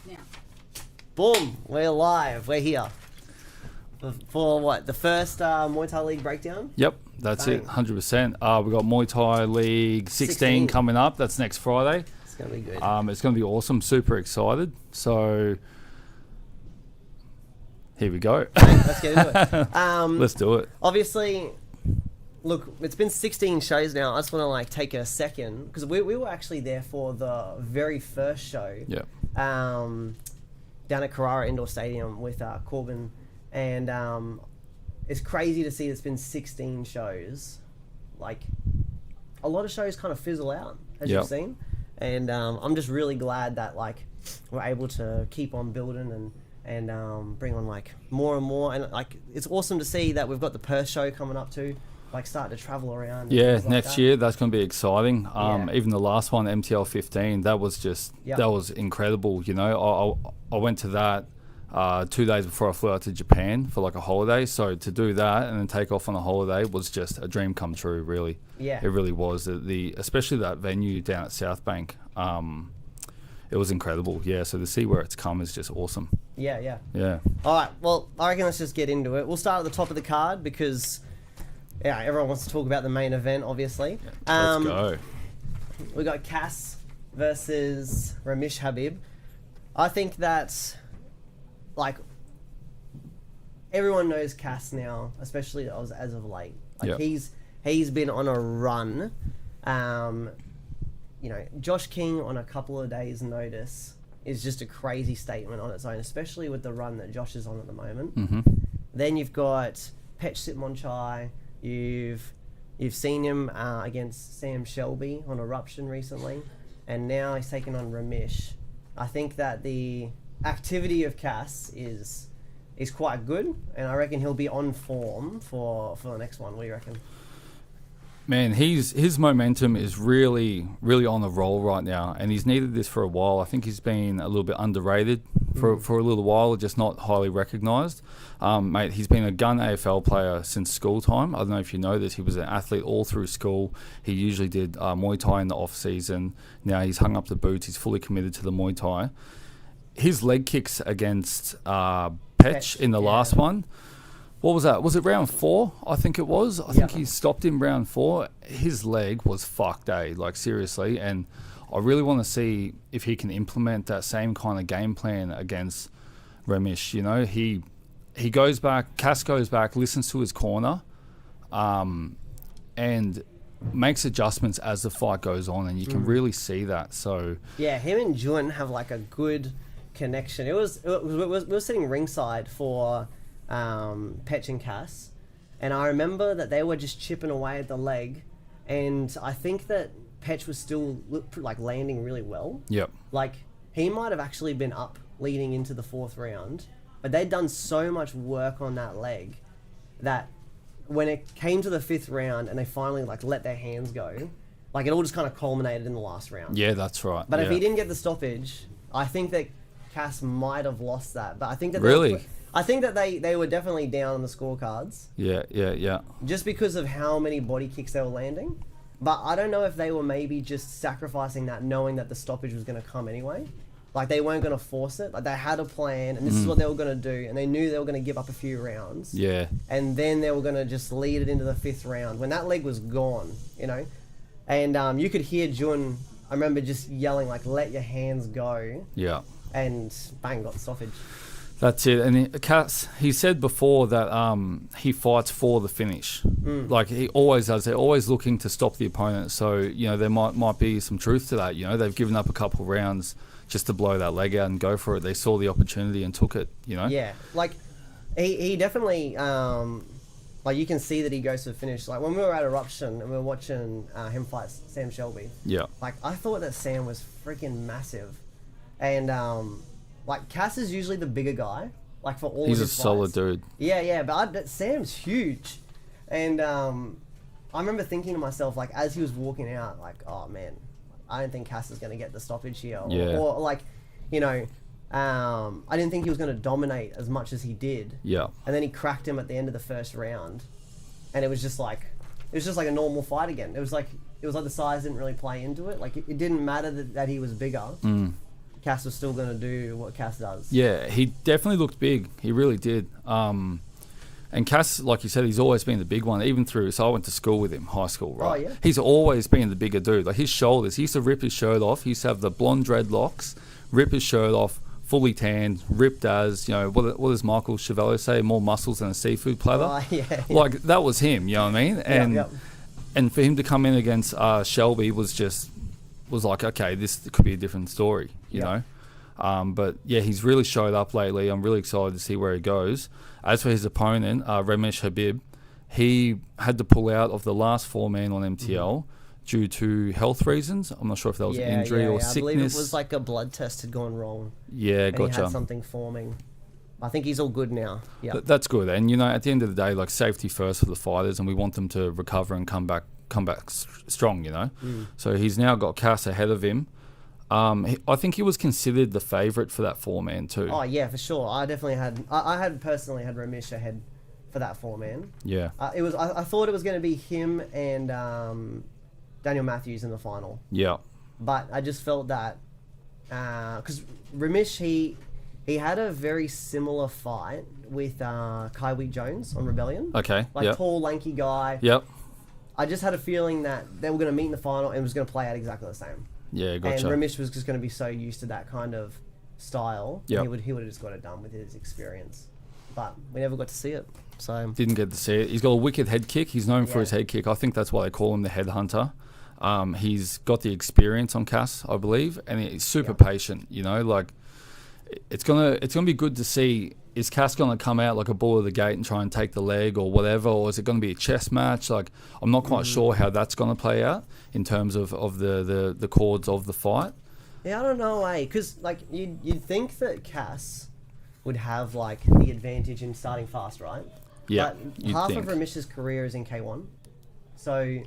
Now. Boom, we're live. We're here. For what? The first Muay Thai League breakdown? Yep, that's it, 100%. We've got Muay Thai League 16 coming up. That's next Friday. It's going to be good. It's going to be awesome. Super excited. So, here we go. Let's get into it. Let's do it. Obviously, look, it's been 16 shows now. I just want to take a second because we were actually there for the very first show. Yep. Down at Carrara Indoor Stadium with Corbin, and it's crazy to see it's been 16 shows. Like, a lot of shows kind of fizzle out, as you've seen, and I'm just really glad that we're able to keep on building and bring on more and more, and it's awesome to see that we've got the Perth show coming up too. Starting to travel around. Yeah, next year that's going to be exciting. Even the last one, MTL16, that was just that was incredible. You know, I went to that 2 days before I flew out to Japan for a holiday. So to do that and then take off on a holiday was just a dream come true. Really, it really was. Especially that venue down at South Bank. It was incredible. Yeah, so to see where it's come is just awesome. Yeah. All right. Well, I reckon let's just get into it. We'll start at the top of the card because. Yeah, everyone wants to talk about the main event, obviously. Let's go. We got Cass versus Ramesh Habib. I think that, everyone knows Cass now, especially as of late. He's been on a run. Josh King on a couple of days' notice is just a crazy statement on its own, especially with the run that Josh is on at the moment. Mm-hmm. Then you've got Pech Sitmonchai. You've seen him against Sam Shelby on Eruption recently, and now he's taken on Ramesh. I think that the activity of Cass is quite good, and I reckon he'll be on form for the next one. What do you reckon? Man, his momentum is really, really on the roll right now, and he's needed this for a while. I think he's been a little bit underrated for a little while, just not highly recognised. Mate, he's been a gun AFL player since school time. I don't know if you know this. He was an athlete all through school. He usually did Muay Thai in the off-season. Now he's hung up the boots. He's fully committed to the Muay Thai. His leg kicks against Pech in the last one. What was that? Was it round 4? I think it was. I think he stopped in round 4. His leg was fucked, seriously. And I really want to see if he can implement that same kind of game plan against Ramesh. You know, he goes back, Cass goes back, listens to his corner, and makes adjustments as the fight goes on, and you can really see that. So yeah, him and Jun have a good connection. We were sitting ringside for Pech and Cass, and I remember that they were just chipping away at the leg, and I think that Pech was still landing really well. Yep. He might have actually been up leading into the 4th round, but they'd done so much work on that leg that when it came to the 5th round and they finally let their hands go, it all just kind of culminated in the last round. Yeah, that's right. But if he didn't get the stoppage, I think that Cass might have lost that. But I think that they were definitely down on the scorecards. Yeah. Just because of how many body kicks they were landing. But I don't know if they were maybe just sacrificing that, knowing that the stoppage was going to come anyway. They weren't going to force it. They had a plan, and this is what they were going to do, and they knew they were going to give up a few rounds. Yeah. And then they were going to just lead it into the 5th round when that leg was gone, And you could hear Jun, I remember just yelling, let your hands go. Yeah. And bang, got the stoppage. That's it. And Cass, he said before that he fights for the finish. He always does. They're always looking to stop the opponent. So, there might be some truth to that. They've given up a couple rounds just to blow that leg out and go for it. They saw the opportunity and took it, Yeah. He definitely, you can see that he goes to the finish. When we were at Eruption and we were watching him fight Sam Shelby. Yeah. I thought that Sam was freaking massive. And, Cass is usually the bigger guy, for all He's of his a solid fights. dude. Yeah, but Sam's huge. And I remember thinking to myself, as he was walking out, oh, man, I don't think Cass is going to get the stoppage here. Or I didn't think he was going to dominate as much as he did. Yeah. And then he cracked him at the end of the 1st round. And it was just like a normal fight again. It was like the size didn't really play into it. It didn't matter that he was bigger. Cass was still going to do what Cass does. Yeah, he definitely looked big. He really did. And Cass, like you said, he's always been the big one, even through. So I went to school with him, high school, right? Oh, yeah. He's always been the bigger dude. Like his shoulders, he used to rip his shirt off. He used to have the blonde dreadlocks, rip his shirt off, fully tanned, ripped as, you know, what does Michael Chevalier say? More muscles than a seafood platter. Oh, yeah. Like that was him, you know what I mean? And Yep. and for him to come in against Shelby was like, okay, this could be a different story, you know? But yeah, he's really showed up lately. I'm really excited to see where he goes. As for his opponent, Ramesh Habib, he had to pull out of the last 4-man on MTL due to health reasons. I'm not sure if that was injury or sickness. I believe it was like a blood test had gone wrong. Yeah, and gotcha. He had something forming. I think he's all good now. Yeah, that's good. And you know, at the end of the day, like safety first for the fighters, and we want them to recover and come back strong. You know, so he's now got Cass ahead of him. I think he was considered the favourite for that 4-man too. Oh yeah, for sure. I definitely had. I had personally had Ramesh ahead for that 4-man. Yeah. It was. I thought it was going to be him and Daniel Matthews in the final. Yeah. But I just felt that because Ramesh he had a very similar fight with Kaiwi Jones on Rebellion. Okay. Like tall, lanky guy. Yep. I just had a feeling that they were going to meet in the final and it was going to play out exactly the same. Yeah, gotcha. And Ramesh was just going to be so used to that kind of style. Yep. He would have just got it done with his experience. But we never got to see it. So didn't get to see it. He's got a wicked head kick. He's known for his head kick. I think that's why they call him the headhunter. He's got the experience on Cass, I believe, and he's super patient. You know, like it's gonna be good to see. Is Cass gonna come out like a bull of the gate and try and take the leg or whatever, or is it gonna be a chess match? Like I'm not quite sure how that's gonna play out in terms of the chords of the fight. Yeah, I don't know, because like you'd think that Cass would have like the advantage in starting fast, right? Yeah, but half of Ramesh's career is in K1, so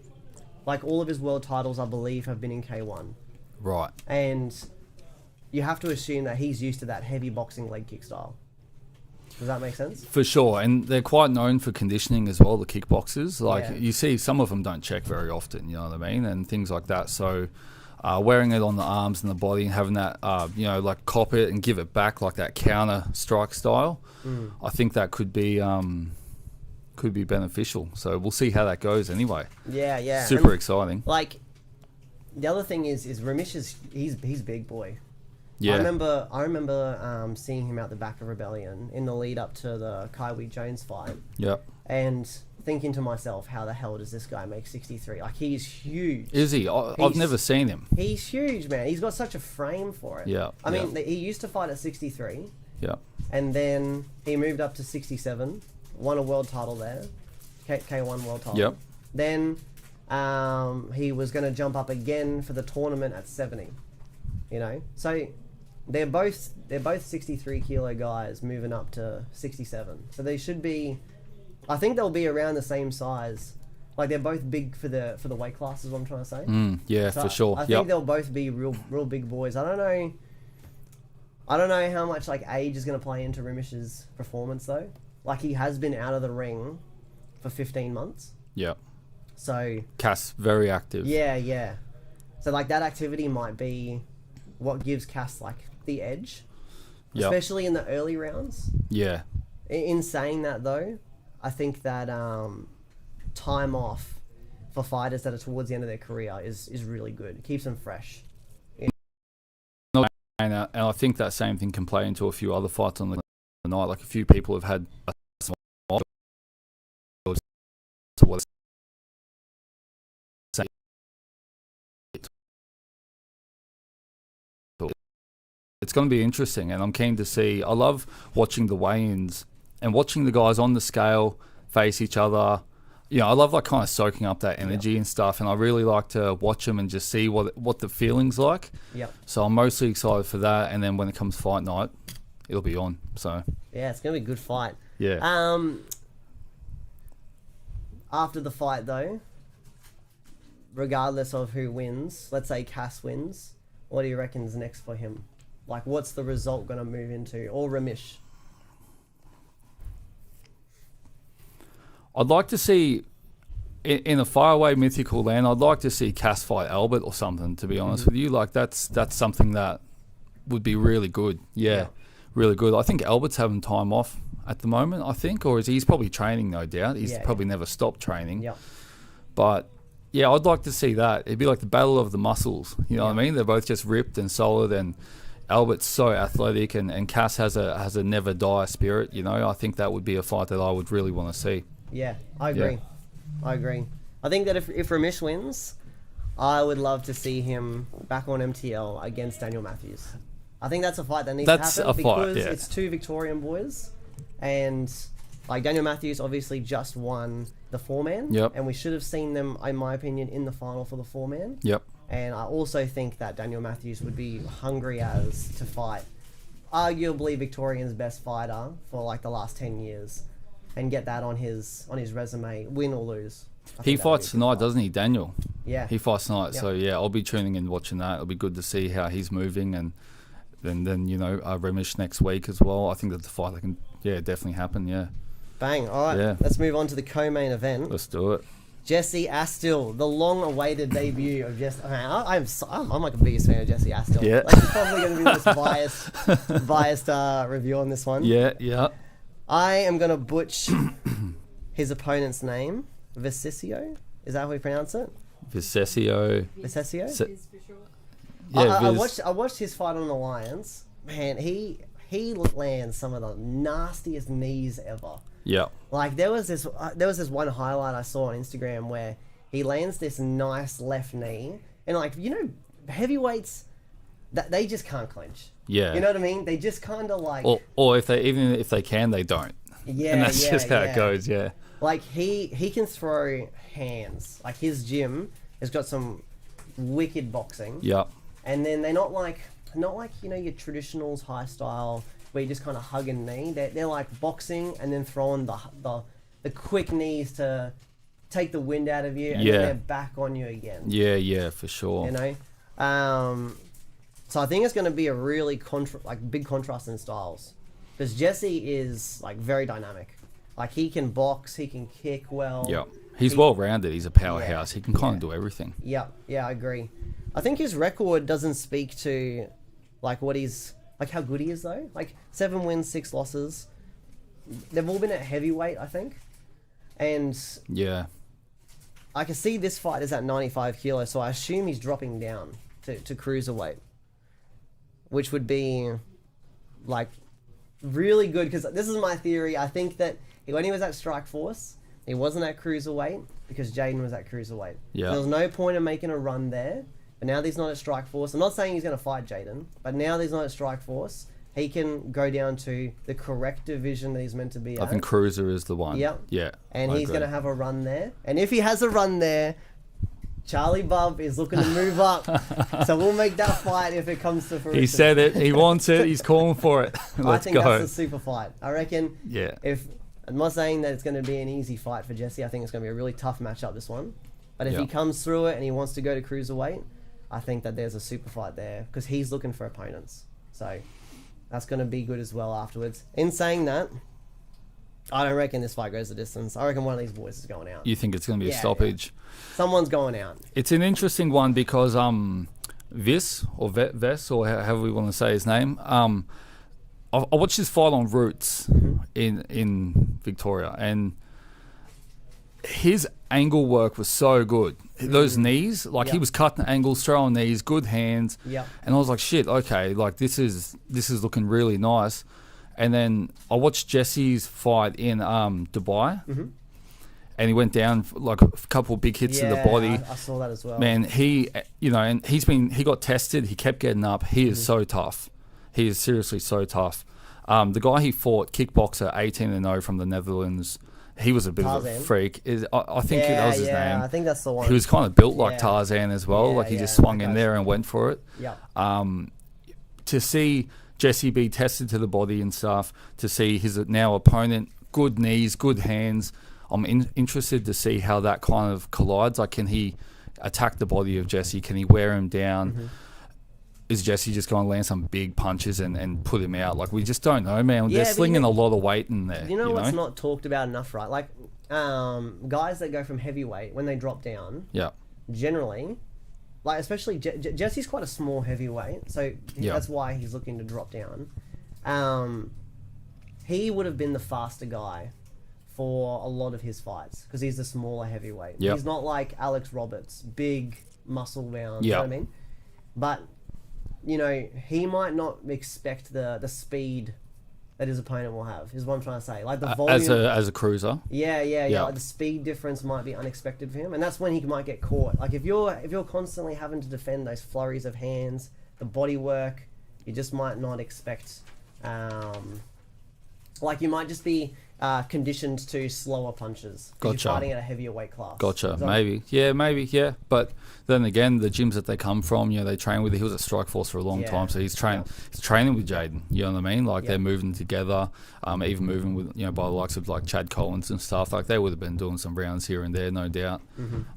like all of his world titles, I believe, have been in K1. Right. And you have to assume that he's used to that heavy boxing leg kick style. Does that make sense? For sure, and they're quite known for conditioning as well, the kickboxers. Like you see, some of them don't check very often, you know what I mean, and things like that. So wearing it on the arms and the body and having that, like cop it and give it back like that counter strike style, I think that could be beneficial. So we'll see how that goes anyway. Yeah, yeah. Super exciting. Like, the other thing is Ramesh he's big boy. Yeah. I remember seeing him out the back of Rebellion in the lead up to the Kaiwi Jones fight. Yep. And thinking to myself, how the hell does this guy make 63? Like, he's huge. Is he? I've never seen him. He's huge, man. He's got such a frame for it. Yeah. I mean, he used to fight at 63. Yeah. And then he moved up to 67, won a world title there, K1 world title. Yep. Then he was going to jump up again for the tournament at 70. You know, so they're both 63 kilo guys moving up to 67. So they should be, I think they'll be around the same size. Like they're both big for the weight class is what I'm trying to say. Yeah, so for sure. I think they'll both be real big boys. I don't know how much like age is going to play into Ramesh's performance though. Like he has been out of the ring for 15 months. Yeah. So Cass very active. Yeah. So like that activity might be what gives Cass like the edge, especially in the early rounds. Yeah. In saying that though, I think that time off for fighters that are towards the end of their career is really good. It keeps them fresh. And I think that same thing can play into a few other fights on the night. Like a few people have had it's going to be interesting, and I'm keen to see. I love watching the weigh-ins and watching the guys on the scale face each other. You know, I love like kind of soaking up that energy and stuff, and I really like to watch them and just see what the feeling's like. Yep. So I'm mostly excited for that, and then when it comes fight night, it'll be on. So yeah, it's gonna be a good fight. Yeah. After the fight though, regardless of who wins, let's say Cass wins, what do you reckon's next for him? Like, what's the result gonna move into, or Ramesh? I'd like to see, in a faraway mythical land, I'd like to see Cass fight Albert or something, to be honest with you. Like, that's something that would be really good. Yeah, really good. I think Albert's having time off at the moment, I think, or he's probably training, no doubt. He's probably never stopped training. Yeah. But yeah, I'd like to see that. It'd be like the battle of the muscles. You know what I mean? They're both just ripped and solid, and Albert's so athletic, and Cass has a never die spirit. You know, I think that would be a fight that I would really want to see. Yeah, I agree. I think that if Ramesh wins, I would love to see him back on MTL against Daniel Matthews. I think that's a fight that needs to happen because it's two Victorian boys, and like Daniel Matthews obviously just won the 4-man, and we should have seen them, in my opinion, in the final for the 4-man. And I also think that Daniel Matthews would be hungry as to fight arguably Victorian's best fighter for like the last 10 years and get that on his resume, win or lose. He fights tonight, doesn't he, Daniel? Yeah. He fights tonight, so yeah, I'll be tuning in watching that. It'll be good to see how he's moving, and then you know, Remish next week as well. I think that the fight that can definitely happen, Bang. All right, let's move on to the co-main event. Let's do it. Jesse Astill, the long-awaited debut of Jesse. I'm like a biggest fan of Jesse Astill. Yeah. Like, he's probably going to be the most biased review on this one. Yeah. I am going to butch his opponent's name. Vicicio? Is that how we pronounce it? Vicecio. I watched his fight on Alliance. Man, he lands some of the nastiest knees ever. Yeah. Like there was this one highlight I saw on Instagram where he lands this nice left knee, and like, you know, heavyweights, that they just can't clinch. Yeah. You know what I mean? They just kind of like, or if they can, they don't. Yeah. And that's just how it goes. Yeah. Like he can throw hands. Like his gym has got some wicked boxing. Yeah. And then they're not like you know, your traditionals high style where you just kind of hug a knee. They're like boxing and then throwing the quick knees to take the wind out of you, and then they're back on you again. Yeah, for sure. You know, so I think it's going to be a really big contrast in styles, because Jesse is like very dynamic. Like he can box, he can kick well. Yeah, he's well rounded. He's a powerhouse. He can kind of do everything. Yeah, I agree. I think his record doesn't speak to like what he's like, how good he is though. Like 7 wins, 6 losses. They've all been at heavyweight, I think. And yeah, I can see this fight is at 95 kilos, so I assume he's dropping down to cruiserweight, which would be like really good, because this is my theory. I think that when he was at Strikeforce, he wasn't at cruiserweight because Jaden was at cruiserweight. Yeah. So there was no point in making a run there. But now that he's not at Strikeforce, I'm not saying he's going to fight Jaden, but now that he's not at Strikeforce, he can go down to the correct division that he's meant to be at. I think Cruiser is the one. Yep. Yeah. And he's going to have a run there. And if he has a run there, Charlie Bub is looking to move up. So we'll make that fight if it comes to fruition. He said it. He wants it. He's calling for it. I think that's a super fight. I reckon. Yeah. I'm not saying that it's going to be an easy fight for Jesse. I think it's going to be a really tough matchup, this one. But if he comes through it and he wants to go to cruiserweight, I think that there's a super fight there, because he's looking for opponents. So that's going to be good as well afterwards. In saying that, I don't reckon this fight goes the distance. I reckon one of these boys is going out. You think it's going to be a stoppage? Yeah. Someone's going out. It's an interesting one because Ves, or however we want to say his name, I watched his fight on Roots in Victoria, and his angle work was so good. Those knees, like he was cutting angles, throwing knees, good hands. And I was like, shit, okay, like this is looking really nice. And then I watched Jesse's fight in Dubai, and he went down for like a couple of big hits to the body. I saw that as well. Man, he got tested. He kept getting up. He is so tough. He is seriously so tough. The guy he fought, kickboxer, 18-0 from the Netherlands. He was a bit of a freak. I think that was his name. I think that's the one. He was kind of built like Tarzan as well. Like he just swung in there and went for it. To see Jesse be tested to the body and stuff, to see his now opponent, good knees, good hands. I'm interested to see how that kind of collides. Like, can he attack the body of Jesse? Can he wear him down? Is Jesse just going to land some big punches and put him out? Like, we just don't know, man. They're slinging a lot of weight in there. You know what's not talked about enough, right? Like, guys that go from heavyweight, when they drop down, generally, like especially Jesse's quite a small heavyweight, so that's why he's looking to drop down. He would have been the faster guy for a lot of his fights because he's the smaller heavyweight. He's not like Alex Roberts, big muscle bound. You know what I mean? But you know, he might not expect the speed that his opponent will have. Is what I'm trying to say. Like the volume as a cruiser. Yeah. Like the speed difference might be unexpected for him, and that's when he might get caught. Like if you're constantly having to defend those flurries of hands, the body work, you just might not expect. Like you might just be conditioned to slower punches. Gotcha. You're fighting at a heavier weight class. Gotcha. Maybe. Yeah. But then again, the gyms that they come from, you know, they train with. He was at Strikeforce for a long time, so he's training with Jaden. You know what I mean? Like they're moving together, even moving with, you know, by the likes of like Chad Collins and stuff. Like they would have been doing some rounds here and there, no doubt.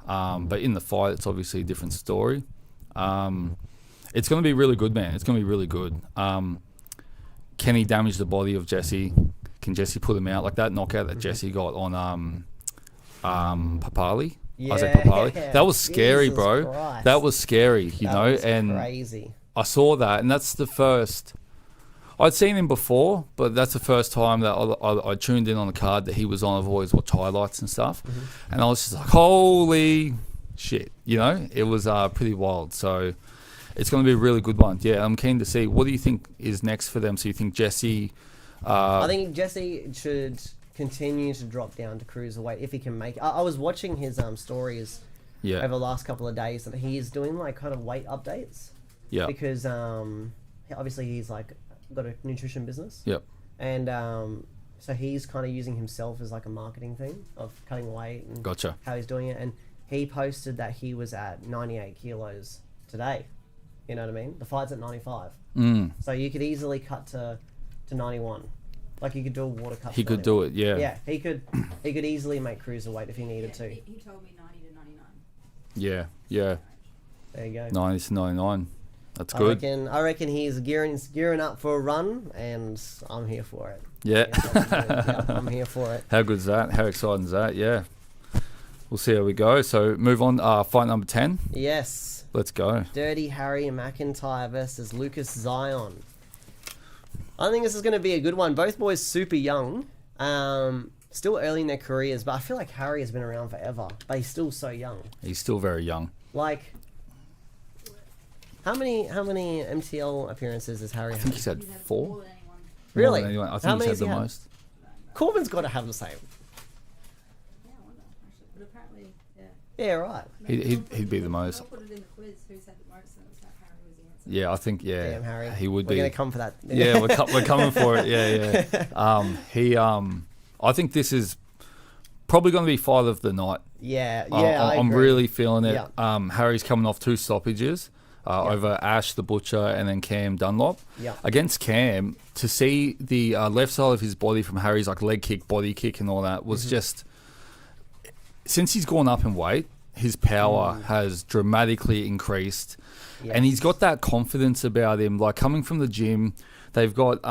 But in the fight, it's obviously a different story. It's going to be really good, man. It's going to be really good. Can he damage the body of Jesse? Can Jesse put him out like that knockout that Jesse got on Papali? Yeah, Isaac Papali. That was scary, Jesus bro. Christ. That was scary, you know. And crazy. I saw that, and that's the first. I'd seen him before, but that's the first time that I tuned in on the card that he was on. I've always watched highlights and stuff, and I was just like, holy shit, you know. It was pretty wild. So it's going to be a really good one. Yeah, I'm keen to see. What do you think is next for them? So you think Jesse? I think Jesse should continue to drop down to cruiserweight if he can make it. I was watching his stories over the last couple of days that he's doing like kind of weight updates. Yeah. Because obviously he's like got a nutrition business. Yep. And so he's kind of using himself as like a marketing thing of cutting weight and how he's doing it. And he posted that he was at 98 kilos today. You know what I mean? The fight's at 95. So you could easily cut to 91. Like you could do a water cut. He could do it, yeah. Yeah, he could easily make cruiserweight if he needed to. He told me 90 to 99. Yeah. There you go. 90 to 99. That's good. I reckon he's gearing up for a run, and I'm here for it. Yeah. I'm here for it. How good's that? How exciting is that? Yeah. We'll see how we go. So move on. Fight number 10. Yes. Let's go. Dirty Harry McIntyre versus Lucas Zion. I think this is going to be a good one. Both boys super young, still early in their careers, but I feel like Harry has been around forever, but he's still so young. He's still very young. Like, how many MTL appearances has Harry had? I think he's had 4. Really? I think he's had the most. Corbin's got to have the same. Yeah, I wonder, actually. But apparently, Yeah, right. He'd be the most. I'll put it in the quiz who's had the most, and it was like Harry was the answer. Yeah, I think Damn, Harry. he would be. We're gonna come for that. Yeah, we're coming for it. Yeah. I think this is probably going to be fight of the night. Yeah. I'm really feeling it. Yeah. Harry's coming off 2 stoppages over Ash the Butcher and then Cam Dunlop. Yeah. Against Cam, to see the left side of his body from Harry's like leg kick, body kick, and all that was just. Since he's gone up in weight, his power has dramatically increased, and he's got that confidence about him. Like coming from the gym, they've got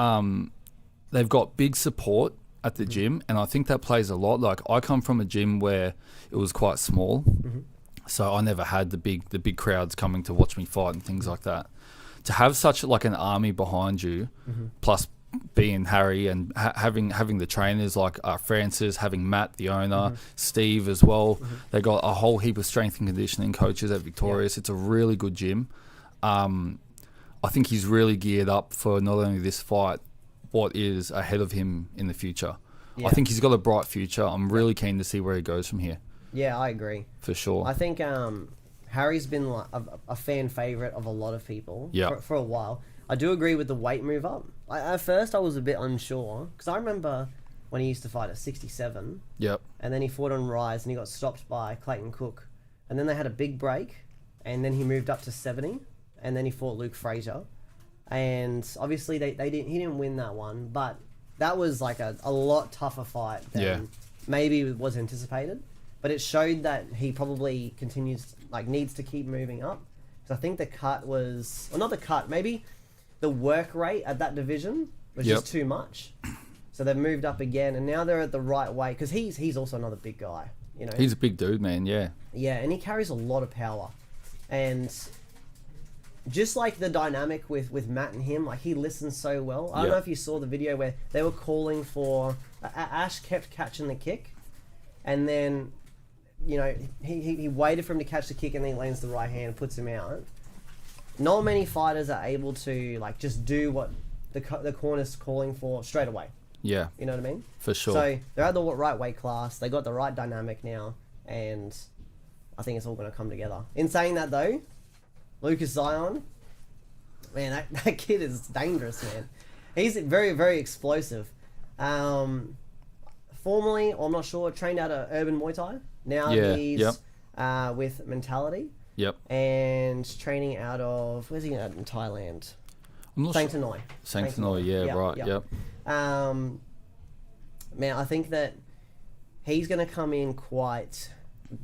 big support at the gym, and I think that plays a lot. Like I come from a gym where it was quite small, so I never had the big crowds coming to watch me fight and things like that. To have such like an army behind you, plus being Harry and having the trainers like Francis, having Matt the owner, Steve as well. They got a whole heap of strength and conditioning coaches at Victorious. It's a really good gym. I think he's really geared up for not only this fight, what is ahead of him in the future. I think he's got a bright future. I'm really keen to see where he goes from here. Yeah, I agree. For sure. I think Harry's been like a fan favorite of a lot of people for a while. I do agree with the weight move up. At first, I was a bit unsure because I remember when he used to fight at 67. Yep. And then he fought on Rise and he got stopped by Clayton Cook. And then they had a big break, and then he moved up to 70, and then he fought Luke Frazier. And obviously he didn't win that one, but that was like a lot tougher fight than maybe was anticipated. But it showed that he probably needs to keep moving up. Because I think the cut was, or not the cut, maybe the work rate at that division was just too much. So they've moved up again, and now they're at the right weight, because he's also another big guy. You know, he's a big dude, man. Yeah. Yeah, and he carries a lot of power. and just like the dynamic with Matt and him, like he listens so well. I don't know if you saw the video where they were calling for Ash kept catching the kick, and then he waited for him to catch the kick, and then he lands the right hand, puts him out. Not many fighters are able to like just do what the corner's calling for straight away. Yeah, you know what I mean? For sure. So they're at the right weight class. They got the right dynamic now, and I think it's all going to come together. In saying that, though, Lucas Zion, man, that kid is dangerous, man. He's very, very explosive. Formerly, I'm not sure, trained out of Urban Muay Thai. Now he's with Mentality. Yep. And training out of, where's he at in Thailand? I'm not Sang sure. Tanoi. Sang Tanoi, yeah, right, yep. Man, I think that he's going to come in quite...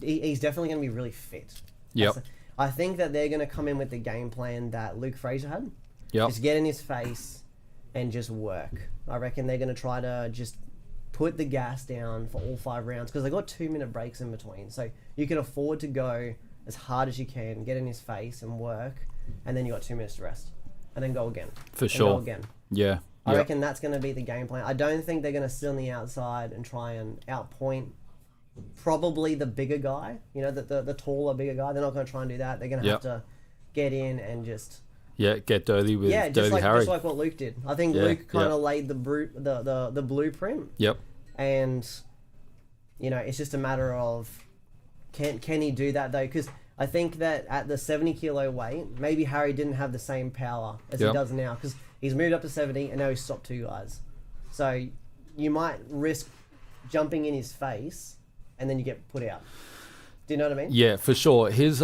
He's definitely going to be really fit. Yep. I think that they're going to come in with the game plan that Luke Fraser had. Yep. Just get in his face and just work. I reckon they're going to try to just put the gas down for all 5 rounds because they got 2-minute breaks in between. So you can afford to go as hard as you can, get in his face and work, and then you got 2 minutes to rest. And then go again. For sure. Go again. Yeah. I reckon that's going to be the game plan. I don't think they're going to sit on the outside and try and outpoint probably the bigger guy, the taller, bigger guy. They're not going to try and do that. They're going to have to get in and just... Yeah, get dirty with Dirty Harry. Just like what Luke did. I think Luke kind of laid the blueprint. Yep. And, it's just a matter of can he do that, though? Because I think that at the 70 kilo weight, maybe Harry didn't have the same power as he does now because he's moved up to 70 and now he's stopped 2 guys. So you might risk jumping in his face and then you get put out. Do you know what I mean? Yeah, for sure. His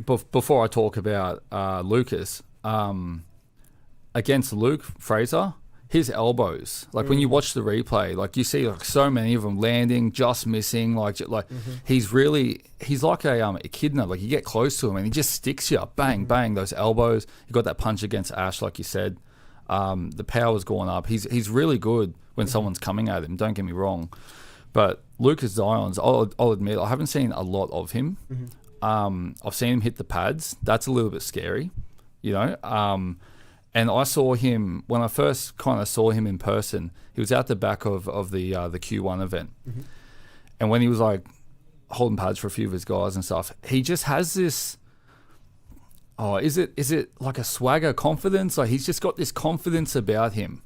before I talk about Lucas, against Luke Fraser, his elbows, like when you watch the replay, like you see like so many of them landing, just missing, he's like a echidna. Like you get close to him and he just sticks you, bang, bang, those elbows. You got that punch against Ash, like you said. The power's going up. He's really good when someone's coming at him. Don't get me wrong, but Lucas Zion's, I'll admit, I haven't seen a lot of him. I've seen him hit the pads. That's a little bit scary, And I saw him, when I first kind of saw him in person, he was out the back of the Q1 event. And when he was like holding pads for a few of his guys and stuff, he just has this, is it like a swagger confidence? Like he's just got this confidence about him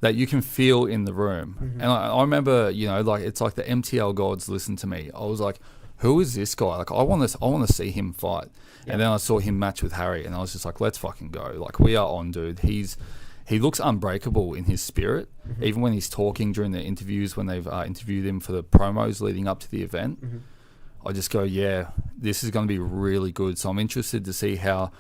that you can feel in the room. And I remember, it's like the MTL gods listened to me. I was like, who is this guy? Like I want to see him fight. Yep. And then I saw him match with Harry and I was just like, let's fucking go. Like we are on, dude. He looks unbreakable in his spirit. Even when he's talking during the interviews, when they've interviewed him for the promos leading up to the event, I just go, yeah, this is going to be really good. So I'm interested to see how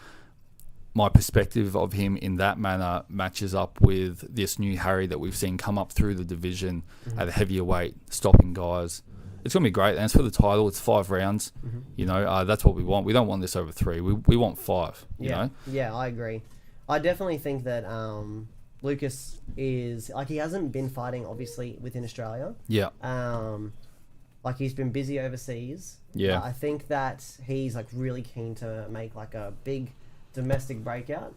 my perspective of him in that manner matches up with this new Harry that we've seen come up through the division at a heavier weight, stopping guys. It's going to be great. And it's for the title. It's 5 rounds. That's what we want. We don't want this over 3. We want 5, you know? Yeah, I agree. I definitely think that Lucas is... Like, he hasn't been fighting, obviously, within Australia. Yeah. Like, he's been busy overseas. Yeah. I think that he's, like, really keen to make, like, a big domestic breakout.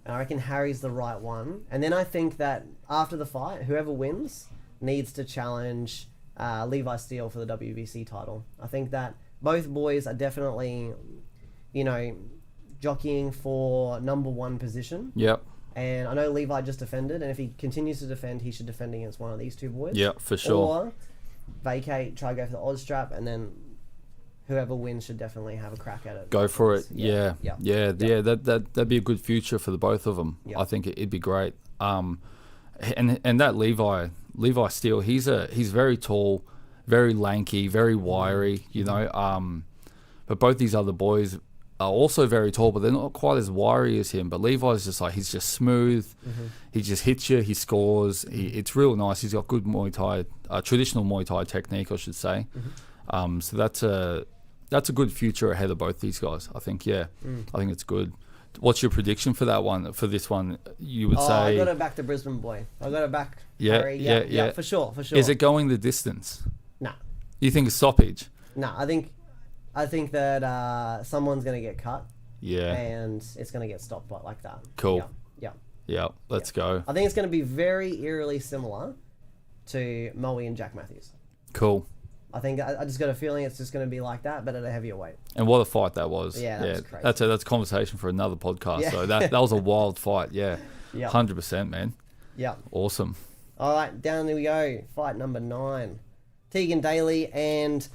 And I reckon Harry's the right one. And then I think that after the fight, whoever wins needs to challenge... Levi Steele for the WBC title. I think that both boys are definitely, jockeying for number 1 position. Yep. And I know Levi just defended, and if he continues to defend, he should defend against one of these 2 boys. Yeah, for sure. Or vacate, try to go for the Oz strap, and then whoever wins should definitely have a crack at it. Go for it. Yeah. That'd be a good future for the both of them. I think it'd be great. And that Levi Steele, he's very tall, very lanky, very wiry, but both these other boys are also very tall, but they're not quite as wiry as him. But Levi's just like, he's just smooth. He just hits you, he scores. It's real nice. He's got good Muay Thai, traditional Muay Thai technique, I should say. So that's a good future ahead of both these guys. I think, I think it's good. What's your prediction for that one? For this one, you would say... I got it back to Brisbane boy. I got it back. Harry. Yeah, for sure. Is it going the distance? Nah. You think it's stoppage? Nah, I think I think that someone's going to get cut. Yeah. And it's going to get stopped like that. Cool. Yeah. Yeah. Let's go. I think it's going to be very eerily similar to Moe and Jack Matthews. Cool. I think I just got a feeling it's just going to be like that, but at a heavier weight. And what a fight that was. Yeah, that was crazy. That's a conversation for another podcast. Yeah. So that was a wild fight. Yeah. Yeah. 100%, man. Yeah. Awesome. All right, down we go. Fight number 9. Tegan Daly and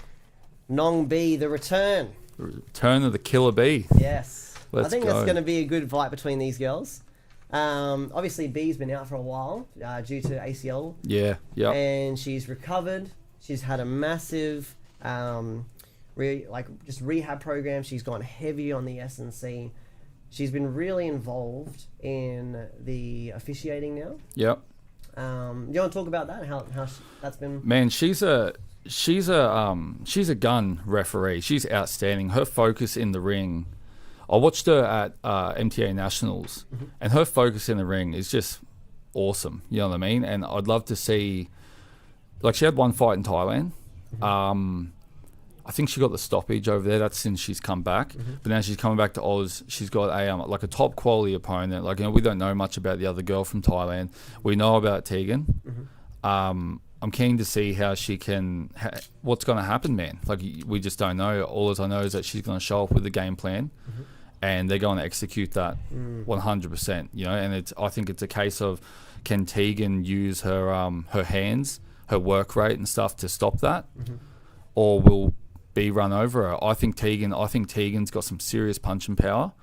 Nong B, the return. Return of the Killer Bee. Yes. Let's I think go. that's going to be a good fight between these girls. Obviously, B's been out for a while due to ACL. Yeah. Yeah. And she's recovered. She's had a massive just rehab program. She's gone heavy on the S&C. She's been really involved in the officiating now. Yep. Do you want to talk about that? How that's been? Man, she's a gun referee. She's outstanding. Her focus in the ring. I watched her at MTA Nationals, and her focus in the ring is just awesome. You know what I mean? And I'd love to see. Like, she had one fight in Thailand. I think she got the stoppage over there. That's since she's come back. But now she's coming back to Oz. She's got a top quality opponent. Like, we don't know much about the other girl from Thailand. We know about Tegan. I'm keen to see how she can. What's going to happen, man? Like, we just don't know. All I know is that she's going to show up with a game plan, and they're going to execute that 100%. You know, and I think it's a case of, can Tegan use her hands, her work rate and stuff to stop that, or will B run over her? I think Tegan's got some serious punching power.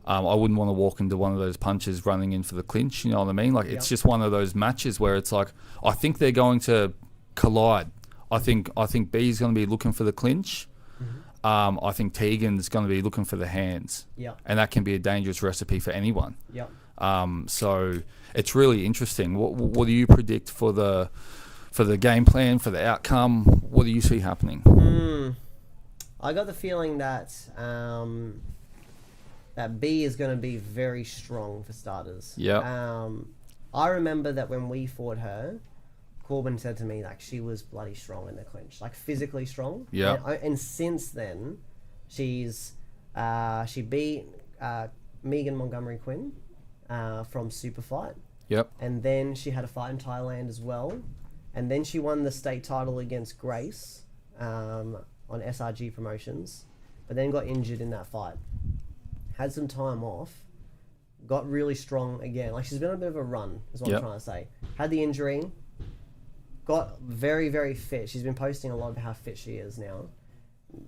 I wouldn't want to walk into one of those punches running in for the clinch. You know what I mean? Like, it's just one of those matches where it's like, I think they're going to collide. I think B's going to be looking for the clinch. I think Tegan's going to be looking for the hands. And that can be a dangerous recipe for anyone. So it's really interesting. What do you predict for the game plan, for the outcome? What do you see happening? I got the feeling that that B is going to be very strong for starters. I remember that when we fought her, Corbin said to me, like, she was bloody strong in the clinch, like physically strong. And since then, she beat Megan Montgomery Quinn from Super Fight. And then she had a fight in Thailand as well. And then she won the state title against Grace on SRG Promotions, but then got injured in that fight. Had some time off, got really strong again. Like, she's been on a bit of a run, is what I'm trying to say. Had the injury, got very, very fit. She's been posting a lot about how fit she is now.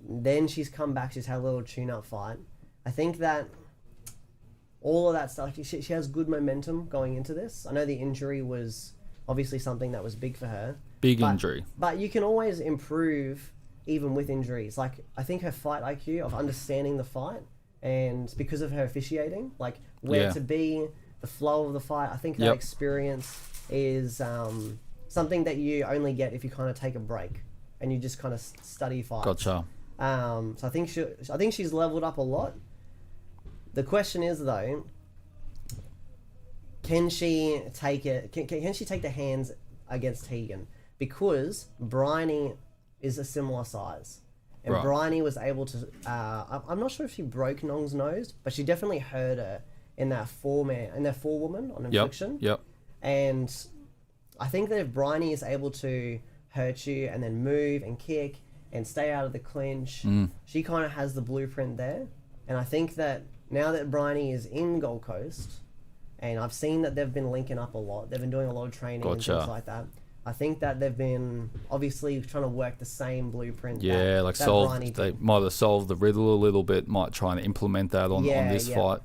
Then she's come back, she's had a little tune-up fight. I think that all of that stuff, she has good momentum going into this. I know the injury was obviously something that was big for her. Injury. But you can always improve even with injuries. Like, I think her fight IQ of understanding the fight, and because of her officiating, like where to be, the flow of the fight, I think that experience is something that you only get if you kind of take a break and you just kind of study fights. Gotcha. So I think she's leveled up a lot. The question is, though, can she take it? Can she take the hands against Tegan? Because Bryony is a similar size, and Bryony was able to. I'm not sure if she broke Nong's nose, but she definitely hurt her in that four-woman on infliction. And I think that if Bryony is able to hurt you and then move and kick and stay out of the clinch, she kind of has the blueprint there. And I think that now that Bryony is in Gold Coast, and I've seen that they've been linking up a lot, they've been doing a lot of training and things like that. I think that they've been obviously trying to work the same blueprint. They might have solved the riddle a little bit, might try and implement that on this fight.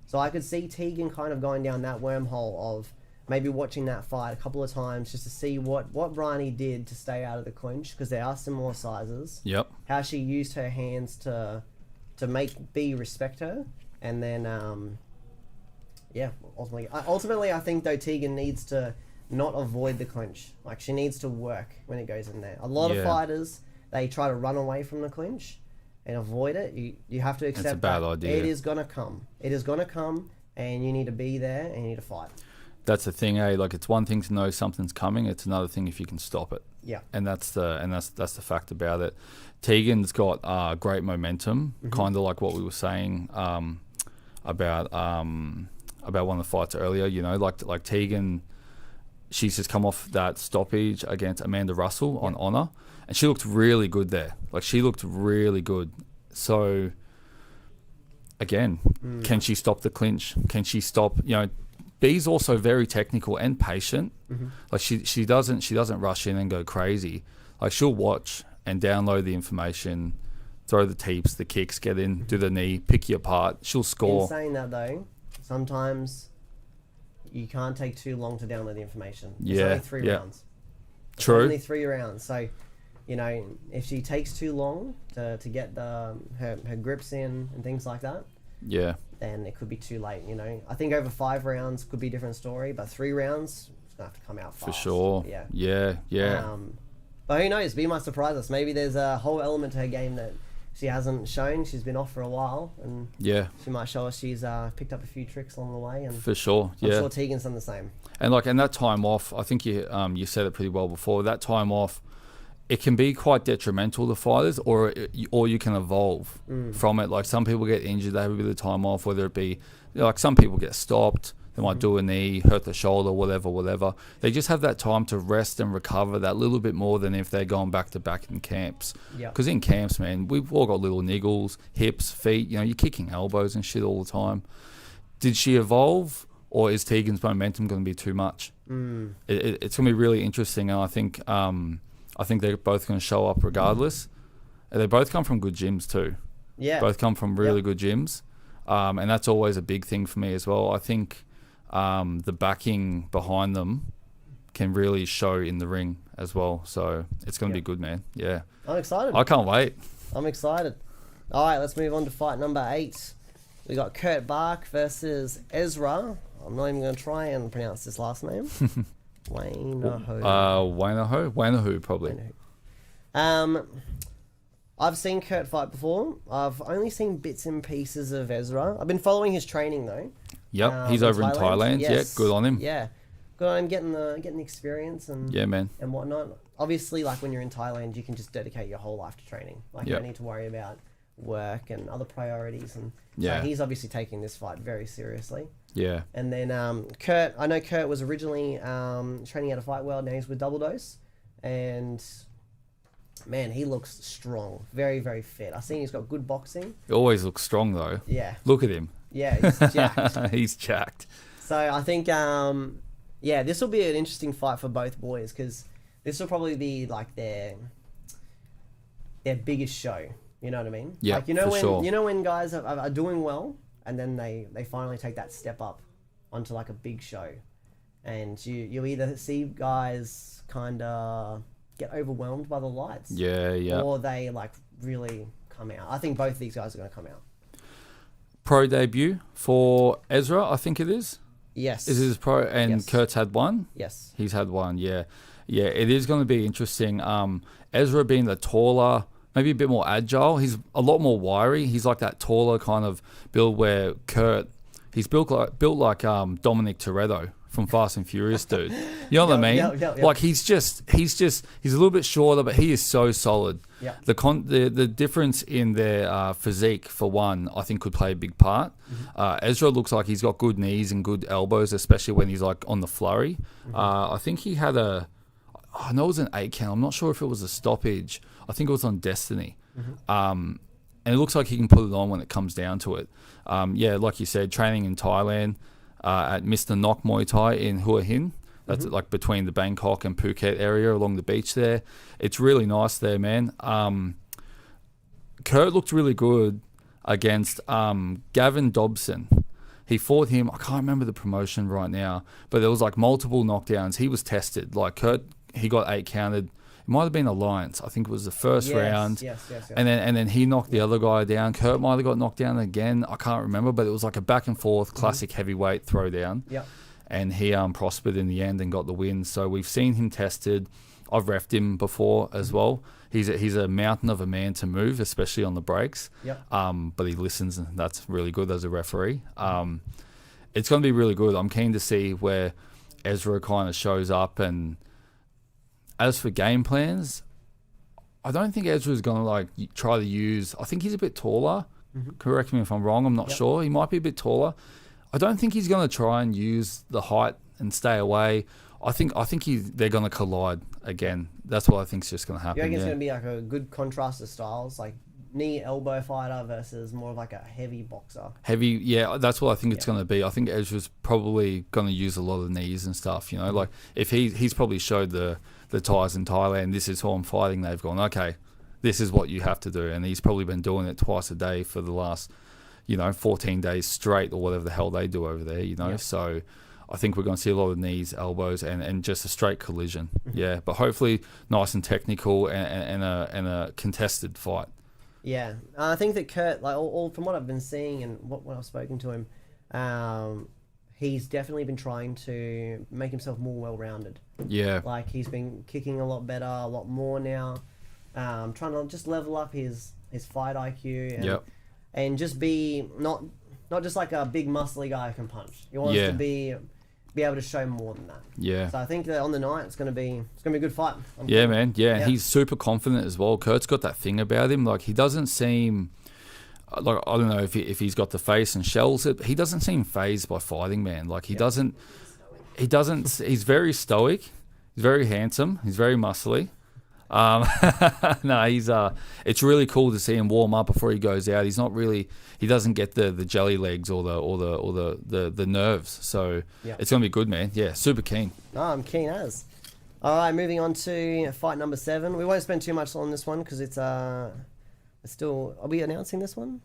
So I could see Tegan kind of going down that wormhole of maybe watching that fight a couple of times just to see what Bryony did to stay out of the clinch, because they are similar sizes. How she used her hands to make B respect her, and then ultimately I think though Tegan needs to not avoid the clinch. Like, she needs to work when it goes in there. A lot of fighters, they try to run away from the clinch and avoid it. You have to accept that's a bad idea. It is gonna come. It is gonna come, and you need to be there and you need to fight. That's the thing, eh? Like, it's one thing to know something's coming. It's another thing if you can stop it. Yeah. And that's the fact about it. Tegan's got great momentum, kind of like what we were saying about one of the fights earlier. You know, like Tegan, she's just come off that stoppage against Amanda Russell on Honor, and she looked really good there. Like, she looked really good. So, again, can she stop the clinch? Can she stop? You know, B's also very technical and patient. Like, she doesn't rush in and go crazy. Like, she'll watch and download the information, throw the teeps, the kicks, get in, do the knee, pick you apart. She'll score. In saying that though, sometimes you can't take too long to download the information. It's only 3 rounds. It's True. only 3 rounds. So, you know, if she takes too long to get her grips in and things like that, then it could be too late. You know, I think over 5 rounds could be a different story, but 3 rounds, it's gonna have to come out fast. For sure. Yeah. But who knows? B might surprise us. Maybe there's a whole element to her game that she hasn't shown. She's been off for a while, and she might show us she's picked up a few tricks along the way. And for sure, I'm sure Tegan's done the same. And that time off, I think you said it pretty well before. That time off, it can be quite detrimental to fighters, or you can evolve from it. Like, some people get injured, they have a bit of time off, whether it be, like, some people get stopped, they might do a knee, hurt the shoulder, whatever. They just have that time to rest and recover that little bit more than if they're going back to back in camps. Because in camps, man, we've all got little niggles, hips, feet, you know, you're kicking elbows and shit all the time. Did she evolve, or is Tegan's momentum going to be too much? It's going to be really interesting, and I think they're both going to show up regardless. And they both come from good gyms too. Yeah. Both come from really good gyms. And that's always a big thing for me as well. I think the backing behind them can really show in the ring as well. So it's going to be good, man. Yeah. I'm excited. I can't wait. I'm excited. All right, let's move on to fight number 8. We got Kurt Bark versus Ezra. I'm not even going to try and pronounce this last name. Wainaho. Wainaho, probably. I've seen Kurt fight before. I've only seen bits and pieces of Ezra. I've been following his training though. Yep, he's over in Thailand. Yes. Yeah, good on him. Yeah, good on him getting the experience and and whatnot. Obviously, like, when you're in Thailand, you can just dedicate your whole life to training. Like, you don't need to worry about work and other priorities. And so he's obviously taking this fight very seriously. Yeah. And then Kurt, I know Kurt was originally training at a Fight World. Now he's with Double Dose, and man, he looks strong. Very, very fit. I've seen he's got good boxing. He always looks strong though. Yeah. Look at him. Yeah, he's jacked. He's jacked. So I think, this will be an interesting fight for both boys, because this will probably be like their biggest show. You know what I mean? Yeah, like, you know when guys are doing well, and then they finally take that step up onto like a big show, and you either see guys kind of get overwhelmed by the lights, or they like really come out. I think both of these guys are going to come out. Pro debut for Ezra, I think it is. Yes. Is his pro, and Kurt's had one? Yes. He's had one, yeah. Yeah, it is going to be interesting. Ezra being the taller, maybe a bit more agile. He's a lot more wiry. He's like that taller kind of build, where Kurt, he's built like Dominic Toretto from Fast and Furious, dude. You know what I mean? Like, he's a little bit shorter, but he is so solid. Yeah. The difference in their physique, for one, I think could play a big part. Ezra looks like he's got good knees and good elbows, especially when he's like on the flurry. I think he had I know it was an 8 count. I'm not sure if it was a stoppage. I think it was on Destiny. And it looks like he can put it on when it comes down to it. Like you said, training in Thailand at Mr. Nok Muay Thai in Hua Hin. That's like between the Bangkok and Phuket area along the beach there. It's really nice there, man. Kurt looked really good against Gavin Dobson. He fought him. I can't remember the promotion right now, but there was like multiple knockdowns. He was tested. Like, Kurt, he got 8 counted. It might have been Alliance. I think it was the first round. Yes. And then he knocked the other guy down. Kurt might have got knocked down again. I can't remember, but it was like a back and forth classic heavyweight throwdown. Yeah. And he prospered in the end and got the win. So we've seen him tested. I've reffed him before as well. He's a mountain of a man to move, especially on the breaks. Yep. But he listens, and that's really good as a referee. It's going to be really good. I'm keen to see where Ezra kind of shows up. And as for game plans, I don't think Ezra's going to like try to use. I think he's a bit taller. Correct me if I'm wrong. I'm not sure. He might be a bit taller. I don't think he's going to try and use the height and stay away. I think they're going to collide again. That's what I think is just going to happen. You reckon it's going to be like a good contrast of styles, like knee elbow fighter versus more of like a heavy boxer? Heavy, yeah, that's what I think it's going to be. I think Ezra's probably going to use a lot of knees and stuff. You know, like if he's probably showed the Thais in Thailand, this is who I'm fighting. They've gone, okay, this is what you have to do, and he's probably been doing it twice a day for the last 14 days straight or whatever the hell they do over there. So I think we're going to see a lot of knees, elbows, and just a straight collision. Yeah, but hopefully nice and technical and a contested fight. Yeah, I think that Kurt, like all from what I've been seeing and what I've spoken to him, he's definitely been trying to make himself more well-rounded. Yeah, like he's been kicking a lot better, a lot more now. Trying to just level up his fight IQ and just be not just like a big muscly guy who can punch. He wants to be able to show more than that. Yeah. So I think that on the night it's gonna be a good fight. Man. Yeah, he's super confident as well. Kurt's got that thing about him. Like he doesn't seem like, I don't know if he's got the face and shells it. He doesn't seem phased by fighting, man. Like he doesn't. He's very stoic. He's very handsome. He's very muscly. No, he's it's really cool to see him warm up before he goes out. He's not really, he doesn't get the jelly legs or the nerves. So it's gonna be good, man. Yeah, super keen. Oh, I'm keen as. All right, moving on to fight number 7. We won't spend too much on this one because it's still. Are we announcing this one?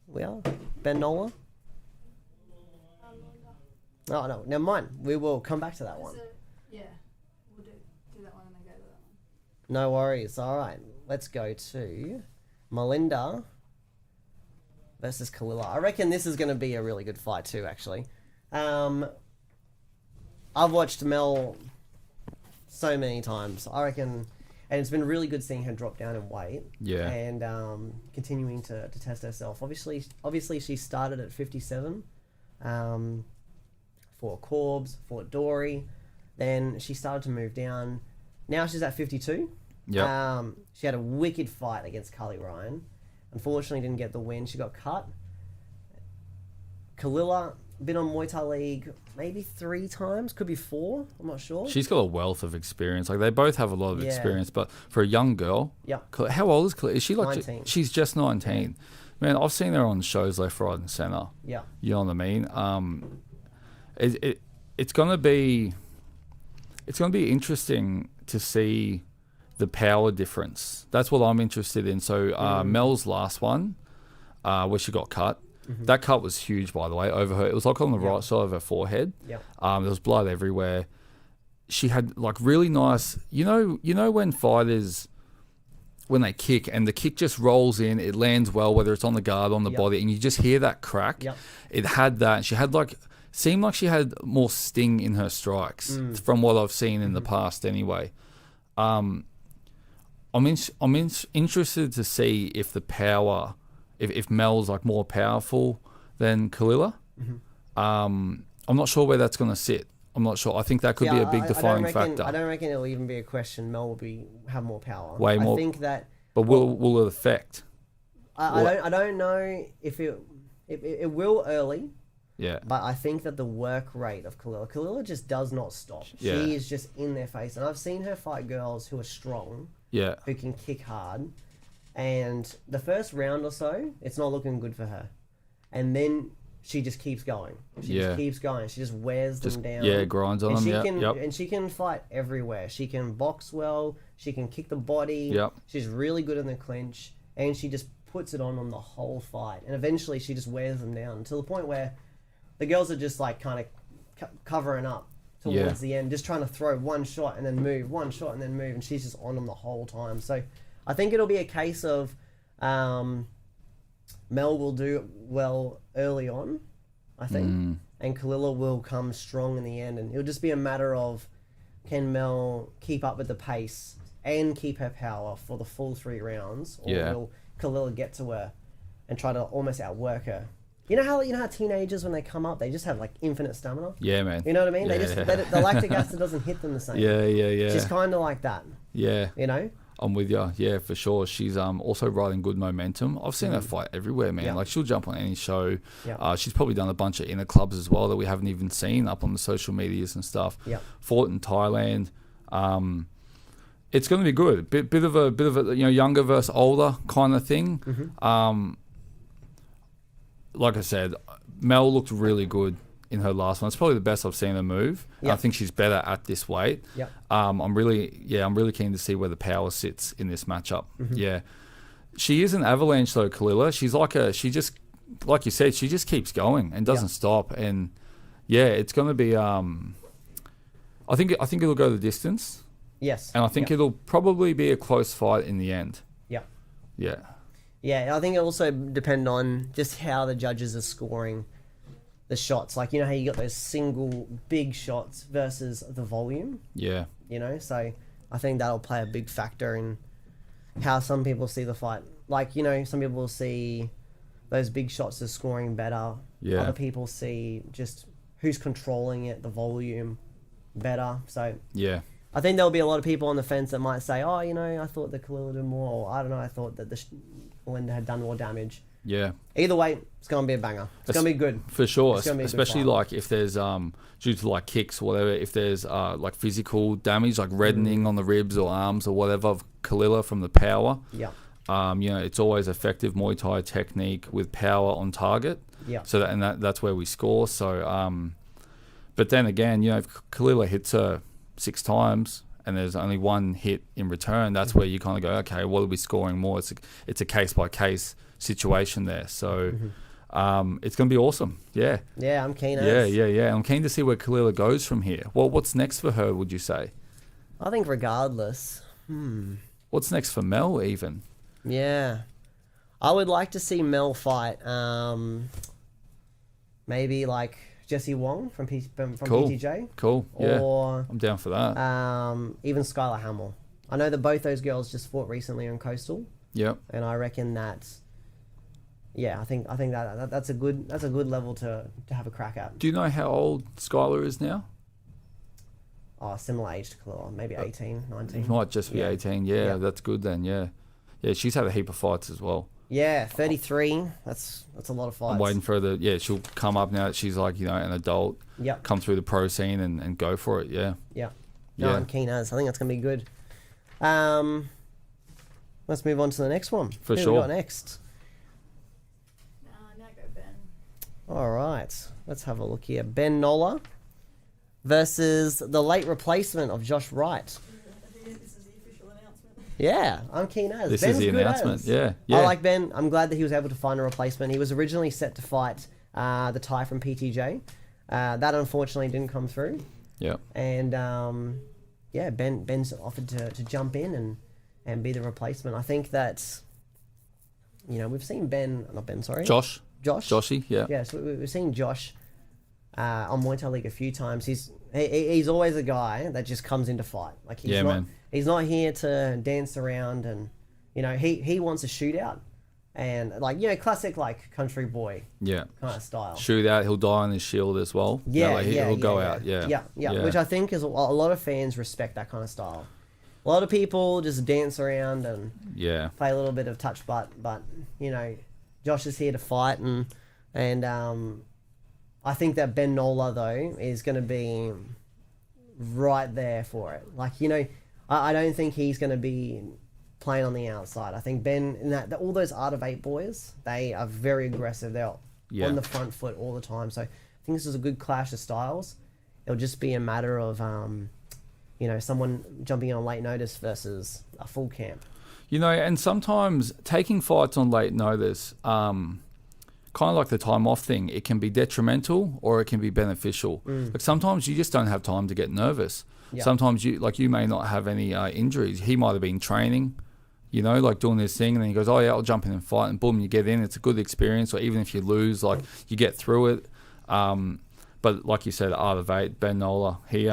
We are. Ben Nola. Oh no, never mind. We will come back to that one. We'll do that one and then go to that one. No worries. All right, let's go to Melinda versus Kalila. I reckon this is going to be a really good fight too, actually. I've watched Mel so many times. I reckon, and it's been really good seeing her drop down in weight. Yeah. And continuing to test herself. Obviously, she started at 57. For Corbs, for Dory. Then she started to move down. Now she's at 52. Yeah. She had a wicked fight against Carly Ryan. Unfortunately, didn't get the win. She got cut. Kalila, been on Muay Thai League maybe 3 times, could be 4. I'm not sure. She's got a wealth of experience. Like they both have a lot of experience, but for a young girl, how old is Kalila? Is she like 19. She's just 19. Man, I've seen her on shows left, right, and center. Yeah. You know what I mean? It's gonna be interesting to see the power difference. That's what I'm interested in. So Mel's last one, where she got cut, that cut was huge, by the way, over her. It was like on the right side of her forehead. Yeah. There was blood everywhere. She had like really nice. You know when fighters, when they kick and the kick just rolls in, it lands well, whether it's on the guard, on the body, and you just hear that crack. Yep. It had that. She had seemed like she had more sting in her strikes from what I've seen in the past anyway. I'm interested to see if the power, if Mel's like more powerful than Kalila. I'm not sure where that's going to sit. I'm not sure. I think that could be a big defining factor. I don't reckon it'll even be a question. Mel will have more power. Way more. I think that. But will it affect? I don't know if it will early. Yeah. But I think that the work rate of Kalila just does not stop. Yeah. She is just in their face. And I've seen her fight girls who are strong. Yeah. Who can kick hard. And the first round or so, it's not looking good for her. And then she just keeps going. She just keeps going. She just wears them down. Yeah, grinds on them. And she can fight everywhere. She can box well. She can kick the body. Yep. She's really good in the clinch. And she just puts it on the whole fight. And eventually she just wears them down to the point where the girls are just like kind of covering up towards the end, just trying to throw one shot and then move, one shot and then move, and she's just on them the whole time. So I think it'll be a case of Mel will do well early on, I think, and Kalila will come strong in the end, and it'll just be a matter of can Mel keep up with the pace and keep her power for the full 3 rounds, or will Kalila get to her and try to almost outwork her You know how teenagers, when they come up, they just have like infinite stamina. Yeah, man. You know what I mean? Yeah, The lactic acid doesn't hit them the same. Yeah. She's kind of like that. Yeah. You know? I'm with you. Yeah, for sure. She's also riding good momentum. I've seen her fight everywhere, man. Yeah. Like, she'll jump on any show. Yeah. She's probably done a bunch of inner clubs as well that we haven't even seen up on the social medias and stuff. Yeah. Fought in Thailand. It's going to be good. Bit of a younger versus older kind of thing. Mm-hmm. Like I said, Mel looked really good in her last one. It's probably the best I've seen her move. Yep. I think she's better at this weight. Yep. I'm really keen to see where the power sits in this matchup. Mm-hmm. Yeah. She is an avalanche though, Kalila. She's like you said, she just keeps going and doesn't stop. And yeah, it's going to be, I think it'll go the distance. Yes. And I think it'll probably be a close fight in the end. Yeah. Yeah. Yeah, I think it also depend on just how the judges are scoring the shots. Like, you know how you got those single big shots versus the volume? Yeah. You know, so I think that'll play a big factor in how some people see the fight. Like, you know, some people will see those big shots as scoring better. Yeah. Other people see just who's controlling it, the volume, better. So Yeah. I think there'll be a lot of people on the fence that might say, oh, you know, I thought the Kalila did more, or I don't know, I thought that the Linda had done more damage. Yeah. Either way, it's going to be a banger. It's going to be good. For sure. It's gonna be a good Especially fight. like if there's, due to like kicks or whatever, if there's like physical damage, like reddening on the ribs or arms or whatever of Kalila from the power. Yeah. You know, it's always effective Muay Thai technique with power on target. Yeah. So that's where we score. So, but then again, you know, if Kalila hits her 6 times and there's only 1 hit in return, that's where you kind of go, okay, what are we scoring more? It's a case by case situation there. So, it's going to be awesome. Yeah. Yeah, I'm keen. Yeah. I'm keen to see where Kalila goes from here. Well, what's next for her, would you say? I think regardless. What's next for Mel even? Yeah. I would like to see Mel fight maybe like Jessie Wong from Cool. PTJ. Cool. Yeah. Or I'm down for that. even Skylar Hamill. I know that both those girls just fought recently on Coastal, Yep. and I reckon that I think that's a good level to have a crack at. Do you know how old Skylar is now? Oh, similar age to Kalila, maybe 18, 19. It might just be Yeah. 18. Yeah, Yeah. that's good then. Yeah. Yeah, she's had a heap of fights as well. Yeah, 33. That's a lot of fights. I'm waiting for her she'll come up now that she's like, you know, an adult, Yep. come through the pro scene and go for it. Yeah. Yeah. No, Yeah. I'm keen as. I think that's going to be good. Let's move on to the next one. For Who sure. we got next? Now go Ben. All right. Let's have a look here. Ben Nola versus the late replacement of Josh Wright. I think this is the official announcement. Yeah, I'm keen as. This Ben's is the good announcement. as. Yeah. Yeah. I like Ben. I'm glad that he was able to find a replacement. He was originally set to fight the Thai from PTJ. That unfortunately didn't come through. Yeah. And Ben's offered to jump in and be the replacement. I think that, you know, we've seen Josh. Joshy. Yeah. Yeah, so we've seen Josh on Muay Thai League a few times. He's always a guy that just comes in to fight. Like he's not here to dance around, and you know he wants a shootout, and like, you know, classic like country boy Yeah. kind of style. Shootout. He'll die on his shield as well. Yeah, like, yeah, he'll go yeah. out. Yeah. Yeah. Which I think is a lot of fans respect that kind of style. A lot of people just dance around and Yeah. play a little bit of touch but you know, Josh is here to fight, and I think that Ben Nola though is going to be right there for it. Like, you know, I don't think he's going to be playing on the outside. I think Ben, all those Art of 8 boys, they are very aggressive. They're on the front foot all the time. So I think this is a good clash of styles. It'll just be a matter of you know, someone jumping in on late notice versus a full camp. You know, and sometimes taking fights on late notice, kind of like the time off thing, it can be detrimental or it can be beneficial. Like sometimes you just don't have time to get nervous. Yeah. Sometimes you may not have any injuries. He might have been training, you know, like doing this thing, and then he goes, oh yeah, I'll jump in and fight, and boom, you get in. It's a good experience. Or even if you lose, like you get through it. But like you said, Art of 8, Ben Nola, he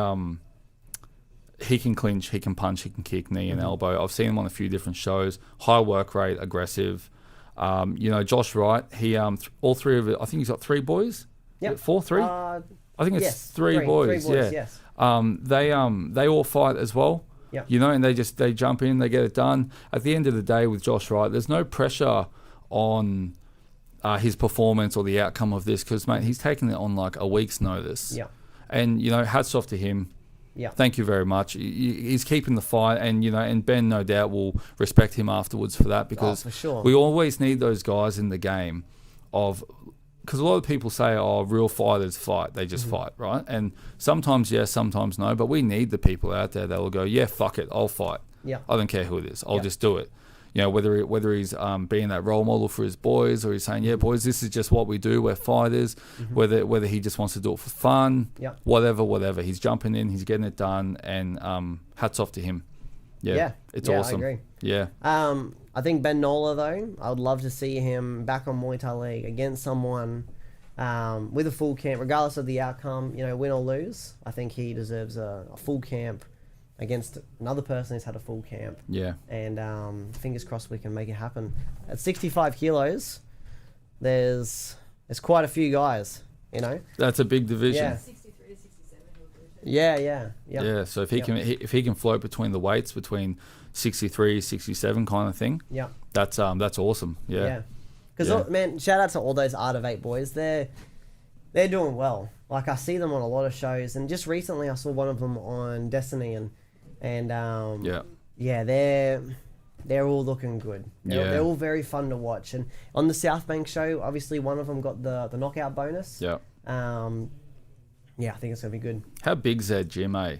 can clinch, he can punch, he can kick, knee and elbow. I've seen him on a few different shows. High work rate, aggressive. Josh Wright, he all three of it. I think he's got 3 boys. Yep. 4, 3. I think it's yes, 3 boys. Yeah. Yes. They all fight as well. Yep. And they jump in, they get it done. At the end of the day, with Josh Wright, there's no pressure on his performance or the outcome of this because, mate, he's taken it on like a week's notice. Yeah. And hats off to him. Yeah. Thank you very much. He's keeping the fight, and Ben no doubt will respect him afterwards for that because for sure. we always need those guys in the game because a lot of people say, real fighters fight. They just fight, right? And sometimes yes, sometimes no. But we need the people out there that will go, yeah, fuck it, I'll fight. Yeah. I don't care who it is. I'll just do it. Whether he's being that role model for his boys or he's saying, yeah, boys, this is just what we do. We're fighters. Whether he just wants to do it for fun, whatever. He's jumping in, he's getting it done, and hats off to him. Yeah, it's awesome. I agree. Yeah. I think Ben Nola, though, I would love to see him back on Muay Thai League against someone with a full camp, regardless of the outcome, win or lose. I think he deserves a full camp against another person who's had a full camp. Yeah. And fingers crossed we can make it happen. At 65 kilos, there's quite a few guys, That's a big division. Yeah. 63 to 67 he'll do too. Yeah. Yeah, so if he can float between the weights, between 63, 67 kind of thing, that's awesome. Yeah. Because, man, shout out to all those Art of 8 boys. They're doing well. Like, I see them on a lot of shows. And just recently I saw one of them on Destiny and they're all looking good. They're all very fun to watch. And on the South Bank show, obviously one of them got the knockout bonus. Yeah. I think it's gonna be good. How big's their gym, eh?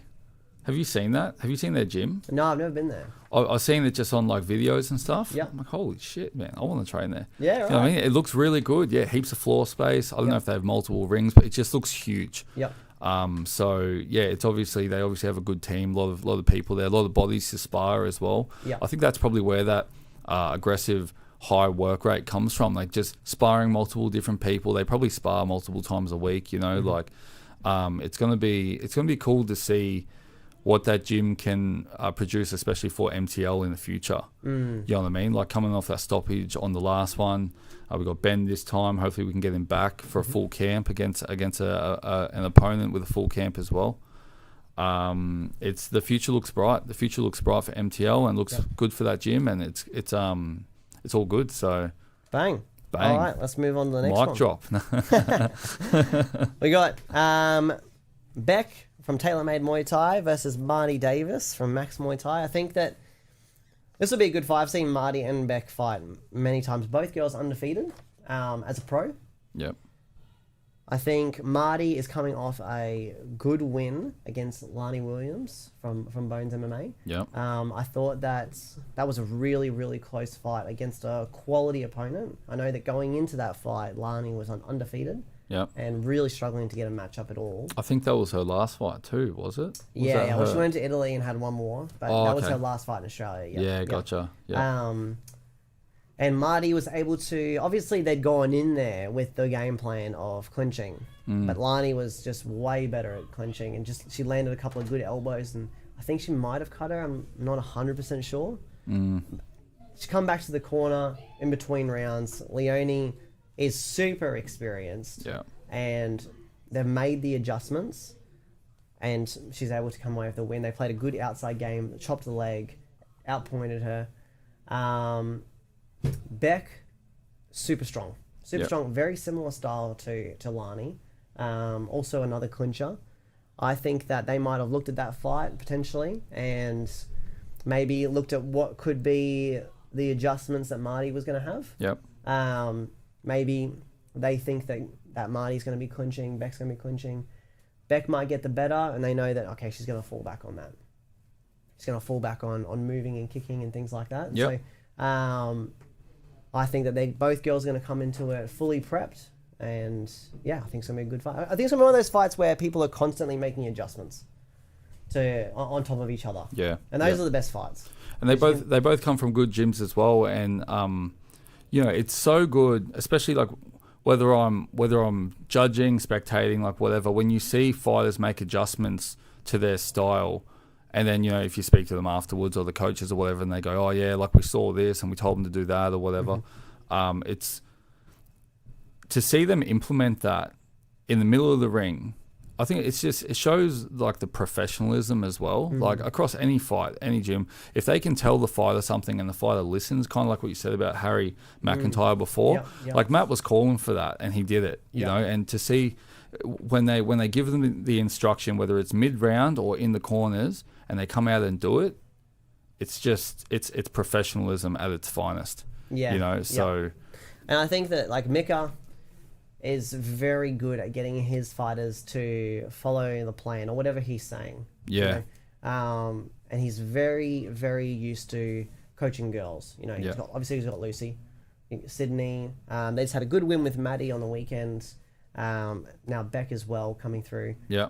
Have you seen that? Have you seen their gym? No, I've never been there. I've seen it just on like videos and stuff. Yeah. I'm like, holy shit, man, I want to train there. Yeah, right. You know what I mean? It looks really good. Yeah, heaps of floor space. I don't know if they have multiple rings, but it just looks huge. Yep. It's obviously they have a good team, a lot of people there, a lot of bodies to spar as well. Yeah. I think that's probably where that aggressive high work rate comes from. Like just sparring multiple different people. They probably spar multiple times a week. It's gonna be cool to see what that gym can produce, especially for MTL in the future. You know what I mean? Like coming off that stoppage on the last one, we got Ben this time. Hopefully we can get him back for a full camp against an opponent with a full camp as well. The future looks bright. The future looks bright for MTL and looks good for that gym, and it's all good. So bang. All right, let's move on to the next one. Mic drop. We got Beck from TaylorMade Muay Thai versus Marty Davis from Max Muay Thai. I think that this will be a good fight. I've seen Marty and Beck fight many times. Both girls undefeated as a pro. Yep. I think Marty is coming off a good win against Lani Williams from Bones MMA. Yep. I thought that was a really, really close fight against a quality opponent. I know that going into that fight, Lani was undefeated. Yep. And really struggling to get a match up at all. I think that was her last fight too, was it? Well, she went to Italy and had one more, but that was her last fight in Australia. Yeah, gotcha. Yeah. And Marty was able to, obviously they'd gone in there with the game plan of clinching, but Lani was just way better at clinching, and she landed a couple of good elbows, and I think she might have cut her. I'm not 100% sure. She come back to the corner in between rounds. Leone is super experienced, and they've made the adjustments, and she's able to come away with the win. They played a good outside game, chopped the leg, outpointed her. Beck, super strong, very similar style to Lani. Also another clincher. I think that they might have looked at that fight potentially and maybe looked at what could be the adjustments that Marty was going to have. Yep. Maybe they think that Marty's going to be clinching, Beck's going to be clinching. Beck might get the better, and they know that, okay, she's going to fall back on that. She's going to fall back on moving and kicking and things like that. Yep. So I think that both girls are going to come into it fully prepped, and I think it's going to be a good fight. I think it's going to be one of those fights where people are constantly making adjustments on top of each other. Yeah. And those are the best fights. And they both come from good gyms as well, and it's so good, especially like whether I'm judging, spectating, like whatever, when you see fighters make adjustments to their style, and then, if you speak to them afterwards or the coaches or whatever, and they go, oh yeah, like we saw this and we told them to do that or whatever, It's to see them implement that in the middle of the ring. I think it shows like the professionalism as well. Like across any fight, any gym, if they can tell the fighter something and the fighter listens, kind of like what you said about Harry McIntyre before. Yep. Like Matt was calling for that and he did it, you know. And to see when they give them the instruction, whether it's mid round or in the corners, and they come out and do it, it's just it's professionalism at its finest. Yeah, you know. So, and I think that like Mika is very good at getting his fighters to follow the plan or whatever he's saying. Yeah. You know? And he's very, very used to coaching girls. You know, obviously he's got Lucy, Sydney. They just had a good win with Maddie on the weekend. Now Beck as well coming through. Yeah.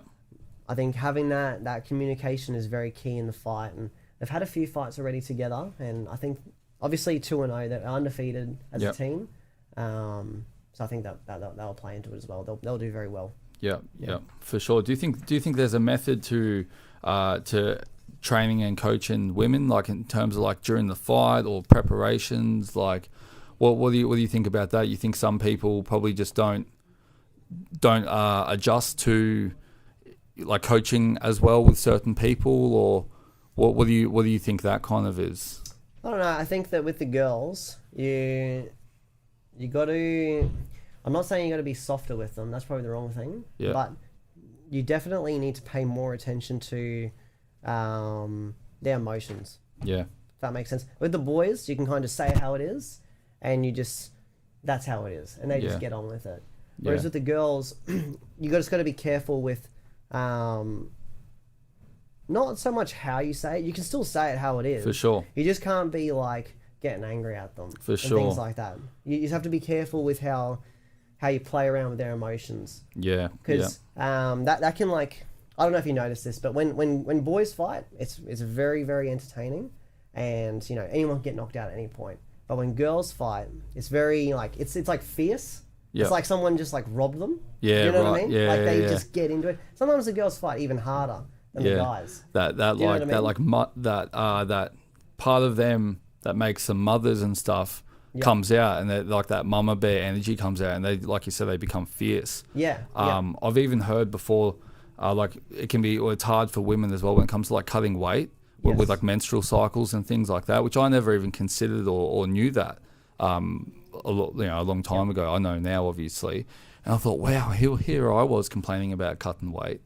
I think having that communication is very key in the fight. And they've had a few fights already together. And I think obviously 2-0, they're undefeated as a team. So I think that'll play into it as well. They'll do very well. Yeah, for sure. Do you think there's a method to training and coaching women, like in terms of like during the fight or preparations? Like, what do you think about that? You think some people probably just don't adjust to like coaching as well with certain people, or what do you think that kind of is? I don't know. I think that with the girls, you got to... I'm not saying you got to be softer with them. That's probably the wrong thing. Yeah. But you definitely need to pay more attention to their emotions. Yeah. If that makes sense. With the boys, you can kind of say how it is, and that's how it is, and they just get on with it. Whereas with the girls, you just got to be careful with not so much how you say it. You can still say it how it is. For sure. You just can't be like getting angry at them. For sure. Things like that. You just have to be careful with how you play around with their emotions. Yeah. Because that can, like, I don't know if you noticed this, but when boys fight, it's very, very entertaining, and you know anyone can get knocked out at any point. But when girls fight, it's very like it's like fierce. Yep. It's like someone just like robbed them. Yeah, you know what I mean? Like they just get into it. Sometimes the girls fight even harder than the guys. That part of them that makes them mothers and stuff comes out, and like that mama bear energy comes out, and they, like you said, they become fierce. I've even heard before, like it's hard for women as well when it comes to like cutting weight with like menstrual cycles and things like that, which I never even considered or knew that. A long time ago. I know now, obviously, and I thought, wow, here I was complaining about cutting weight,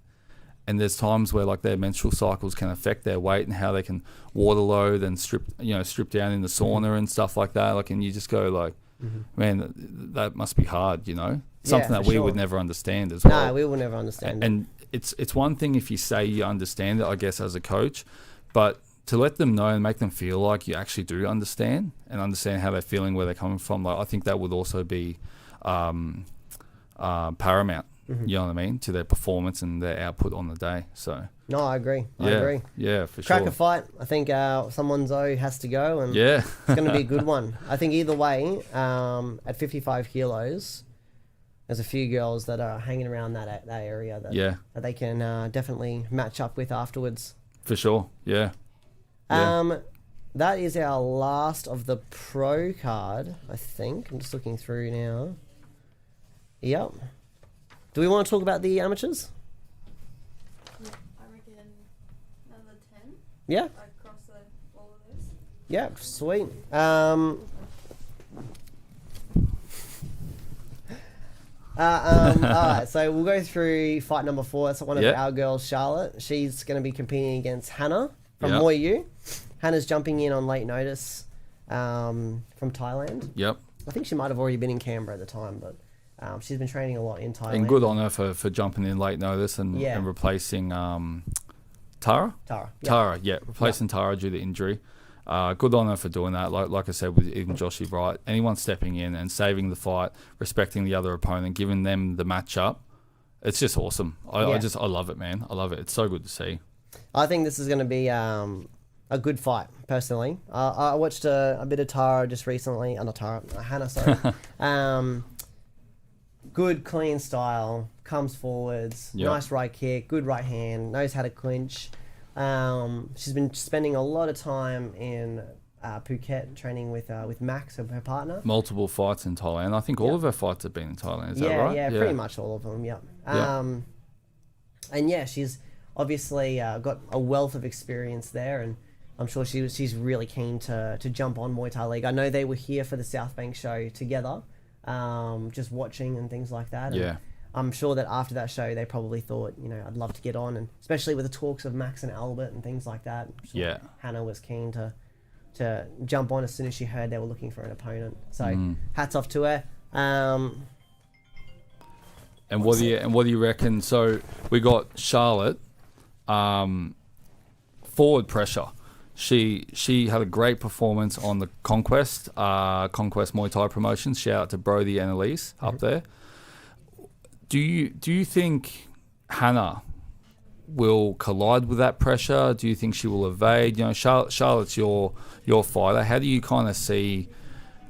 and there's times where like their menstrual cycles can affect their weight and how they can water load and strip down in the sauna and stuff like that. Like, and you just go like, man, that must be hard, you know, something that we would never understand as well. No, we will never understand. And it's one thing if you say you understand it, I guess, as a coach, but to let them know and make them feel like you actually do understand and understand how they're feeling, where they're coming from, like I think that would also be paramount. You know what I mean, to their performance and their output on the day. So no, I agree. I agree. Yeah, for sure. Crack a fight. I think someone's has to go, and it's going to be a good one. I think either way, at 55 kilos, there's a few girls that are hanging around that area that they can definitely match up with afterwards. For sure. Yeah. That is our last of the pro card, I think. I'm just looking through now. Yep. Do we want to talk about the amateurs? Yeah, I reckon another 10. Yeah. Across all of this. Yeah, sweet. Alright, so we'll go through fight number 4. That's one of our girls, Charlotte. She's going to be competing against Hannah from Moyu. Hannah's jumping in on late notice from Thailand. Yep. I think she might have already been in Canberra at the time, but she's been training a lot in Thailand. And good on her for jumping in late notice and replacing Tara? Tara, replacing Tara due to injury. Good on her for doing that. Like I said, with even Joshie Bright, anyone stepping in and saving the fight, respecting the other opponent, giving them the matchup, it's just awesome. I love it, man. I love it. It's so good to see. I think this is going to be a good fight, personally. I watched a bit of Tara just recently. Not Tara, Hannah, sorry. Good, clean style, comes forwards, nice right kick, good right hand, knows how to clinch. She's been spending a lot of time in Phuket training with Max, her partner. Multiple fights in Thailand. I think all of her fights have been in Thailand. Is that right? Yeah, pretty much all of them. Yeah. And yeah, she's obviously got a wealth of experience there, and I'm sure she's really keen to jump on Muay Thai League. I know they were here for the South Bank show together, just watching and things like that. And Yeah. I'm sure that after that show, they probably thought, I'd love to get on, and especially with the talks of Max and Albert and things like that. I'm sure Yeah. Hannah was keen to jump on as soon as she heard they were looking for an opponent. So hats off to her. And what do you reckon? So we got Charlotte, forward pressure. She had a great performance on the Conquest Muay Thai promotions. Shout out to Brody and Elise up there. Do you think Hannah will collide with that pressure? Do you think she will evade? Charlotte's your fighter. How do you kind of see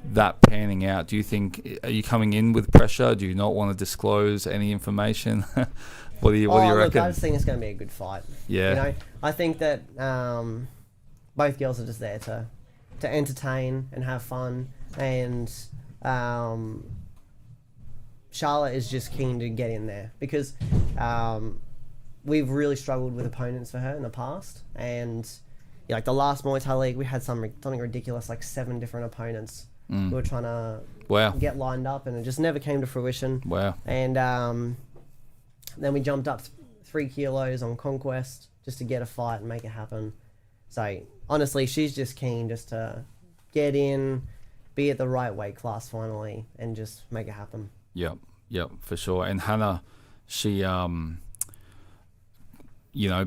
that panning out? Do you think, are you coming in with pressure? Do you not want to disclose any information? What do you reckon? Look, I just think it's going to be a good fight. Yeah. I think that both girls are just there to entertain and have fun, and Charlotte is just keen to get in there because we've really struggled with opponents for her in the past, and like the last Muay Thai League, we had something ridiculous, like 7 different opponents who were trying to get lined up, and it just never came to fruition. Wow. And then we jumped up 3 kilos on Conquest just to get a fight and make it happen. So honestly, she's just keen just to get in, be at the right weight class finally, and just make it happen. Yep, for sure. And Hannah, she,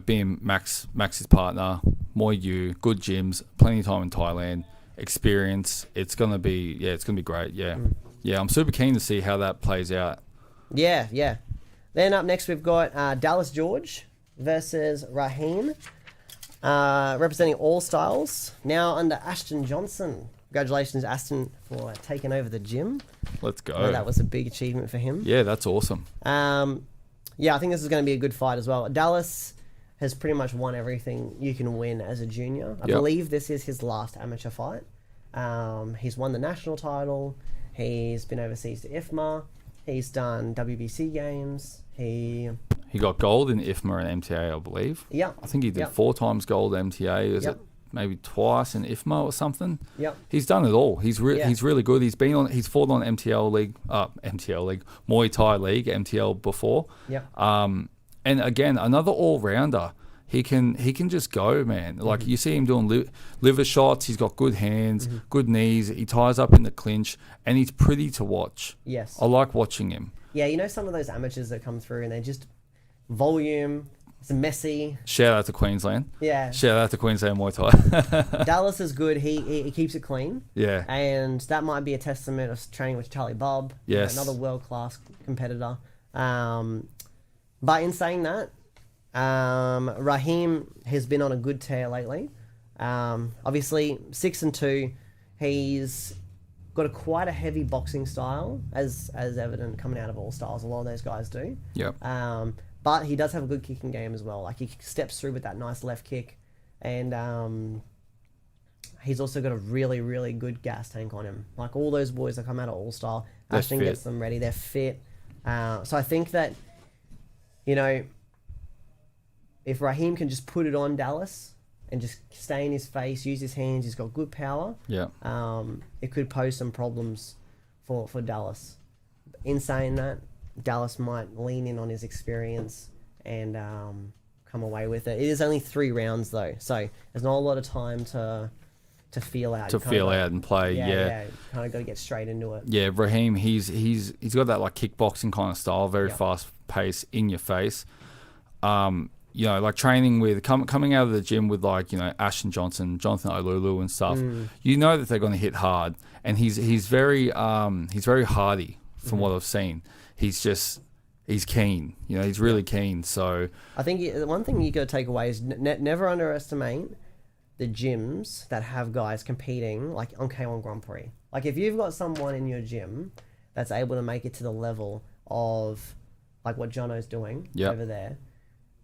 being Max's partner, Muay Yu, good gyms, plenty of time in Thailand, experience. It's gonna be great. Yeah, I'm super keen to see how that plays out. Yeah. Then up next we've got Dallas George versus Raheem, representing All Styles, now under Ashton Johnson. Congratulations, Aston, for taking over the gym. Let's go. I know that was a big achievement for him. Yeah, that's awesome. I think this is going to be a good fight as well. Dallas has pretty much won everything you can win as a junior. I believe this is his last amateur fight. He's won the national title. He's been overseas to IFMA. He's done WBC games. He got gold in IFMA and MTA, I believe. Yeah. I think he did 4 times gold MTA. Is it maybe twice in IFMA or something? Yep. He's done it all. He's really good. He's fought on MTL League, Muay Thai League, MTL before. Yep. And again, another all-rounder. He can just go, man. Like you see him doing liver shots. He's got good hands, good knees. He ties up in the clinch, and he's pretty to watch. Yes. I like watching him. Yeah, some of those amateurs that come through and they just volume. It's messy. Shout out to Queensland. Yeah. Shout out to Queensland Muay Thai. Dallas is good. He keeps it clean. Yeah. And that might be a testament of training with Charlie Bubb. Yes. Another world-class competitor. But in saying that, Raheem has been on a good tear lately. Obviously, 6-2. He's got quite a heavy boxing style, as evident coming out of All Styles. A lot of those guys do. Yep. But he does have a good kicking game as well. Like, he steps through with that nice left kick. And he's also got a really, really good gas tank on him. Like, all those boys that come out of All-Style, Ashton gets them ready. They're fit. So I think that, if Raheem can just put it on Dallas and just stay in his face, use his hands, he's got good power. Yeah. It could pose some problems for Dallas. In saying that, Dallas might lean in on his experience and come away with it. It is only 3 rounds though, so there's not a lot of time to feel out. And play. Yeah. Kind of got to get straight into it. Yeah, Raheem, he's got that like kickboxing kind of style, very fast pace, in your face. Like training with coming out of the gym with Ashton Johnson, Jonathan Olulu and stuff. You know that they're going to hit hard, and he's very hardy from what I've seen. He's keen. He's really keen. So I think the one thing you got to take away is never underestimate the gyms that have guys competing like on K1 Grand Prix. Like if you've got someone in your gym that's able to make it to the level of like what Jono's doing over there,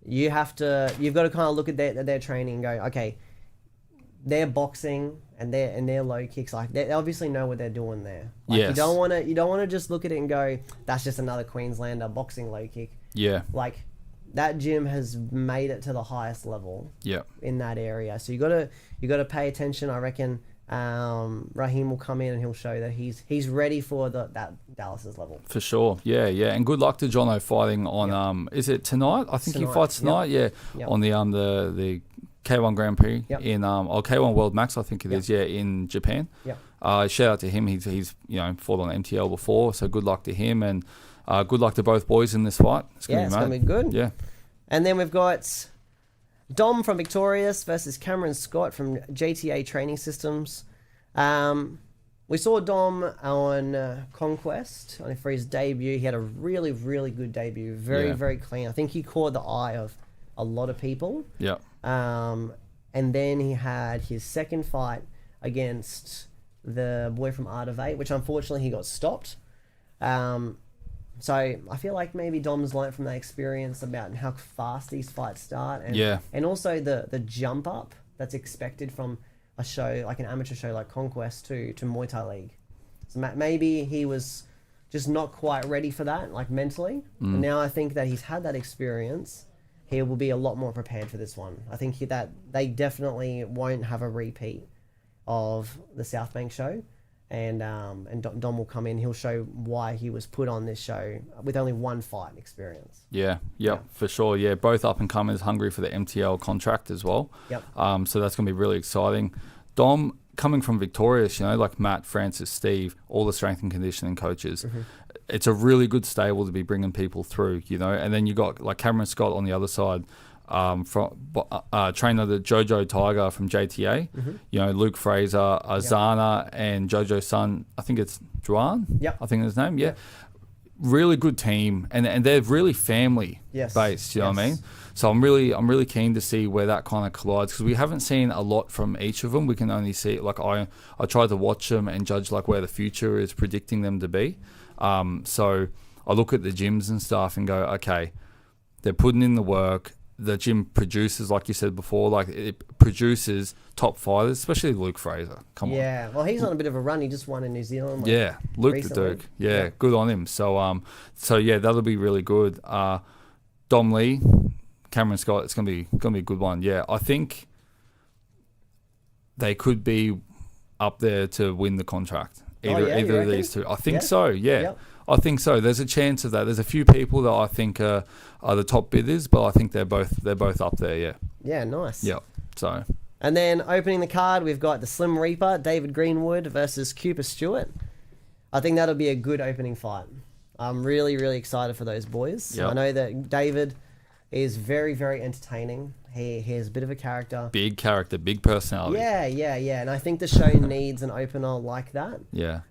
you've got to kind of look at their training and go, okay, their boxing and their low kicks, like they obviously know what they're doing there. Like, Yes. you don't want to just look at it and go, that's just another Queenslander boxing low kick. Yeah. Like, that gym has made it to the highest level. Yeah. In that area, so you gotta pay attention. I reckon Raheem will come in and he'll show that he's ready for that Dallas's level. For sure. Yeah, yeah. And good luck to Jono fighting on is it tonight? I think he fights tonight, Yep. On the K1 Grand Prix in K1 World Max, I think it is, in Japan. Yeah. Shout out to him. He's fought on MTL before, so good luck to him, and good luck to both boys in this fight. It's gonna be good. Yeah. And then we've got Dom from Victorious versus Cameron Scott from JTA Training Systems. We saw Dom on Conquest for his debut. He had a really, really good debut. Very clean. I think he caught the eye of a lot of people. Yeah. And then he had his second fight against the boy from Art of Eight, which unfortunately he got stopped. So I feel like maybe Dom's learnt from that experience about how fast these fights start, and also the jump up that's expected from a show like an amateur show like Conquest to Muay Thai League. So maybe he was just not quite ready for that, like mentally. And now I think that he's had that experience, he will be a lot more prepared for this one. I think that they definitely won't have a repeat of the South Bank show. And Dom will come in. He'll show why he was put on this show with only one fight experience. Yeah, for sure. Yeah, both up and comers, hungry for the MTL contract as well. Yep. So that's going to be really exciting. Dom coming from Victorious, like Matt, Francis, Steve, all the strength and conditioning coaches. Mm-hmm. It's a really good stable to be bringing people through, And then you got like Cameron Scott on the other side. From trainer the Jojo Tiger from JTA, Luke Fraser, Azana, and Jojo's son, I think it's Juan. Yep. I think his name. Yeah, really good team, and they're really family based. You know what I mean? So I'm really keen to see where that kind of collides, because we haven't seen a lot from each of them. We can only see like I try to watch them and judge like where the future is predicting them to be. So I look at the gyms and stuff and go, okay, they're putting in the work. The gym produces, like you said before, like it produces top fighters, especially Luke Fraser. Come on. Yeah, well, he's on a bit of a run. He just won in New Zealand. Luke recently. the Duke. Yeah, good on him. So, that'll be really good. Dom Lee, Cameron Scott. It's gonna be a good one. Yeah, I think they could be up there to win the contract. Either of these two. I think so. Yeah. Yep. I think so. There's a chance of that. There's a few people that I think are the top bidders, but I think they're both up there. Yeah. Yeah. Nice. Yep. So. And then opening the card, we've got the Slim Reaper, David Greenwood versus Cooper Stewart. I think that'll be a good opening fight. I'm really, really excited for those boys. Yep. I know that David is very, very entertaining. He has a bit of a character. Big character, big personality. Yeah. And I think the show needs an opener like that. Yeah.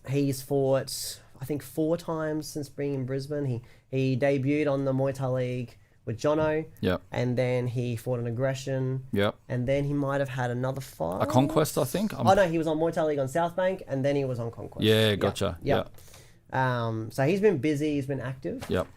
He's fought, I think, 4 times since being in Brisbane. He debuted on the Muay Thai League with Jono. Yep. And then he fought an Aggression. Yep. And then he might have had another fight. A Conquest, I think. No, he was on Muay Thai League on South Bank, and then he was on Conquest. Yeah, gotcha. Yep. So he's been busy. He's been active. Yep.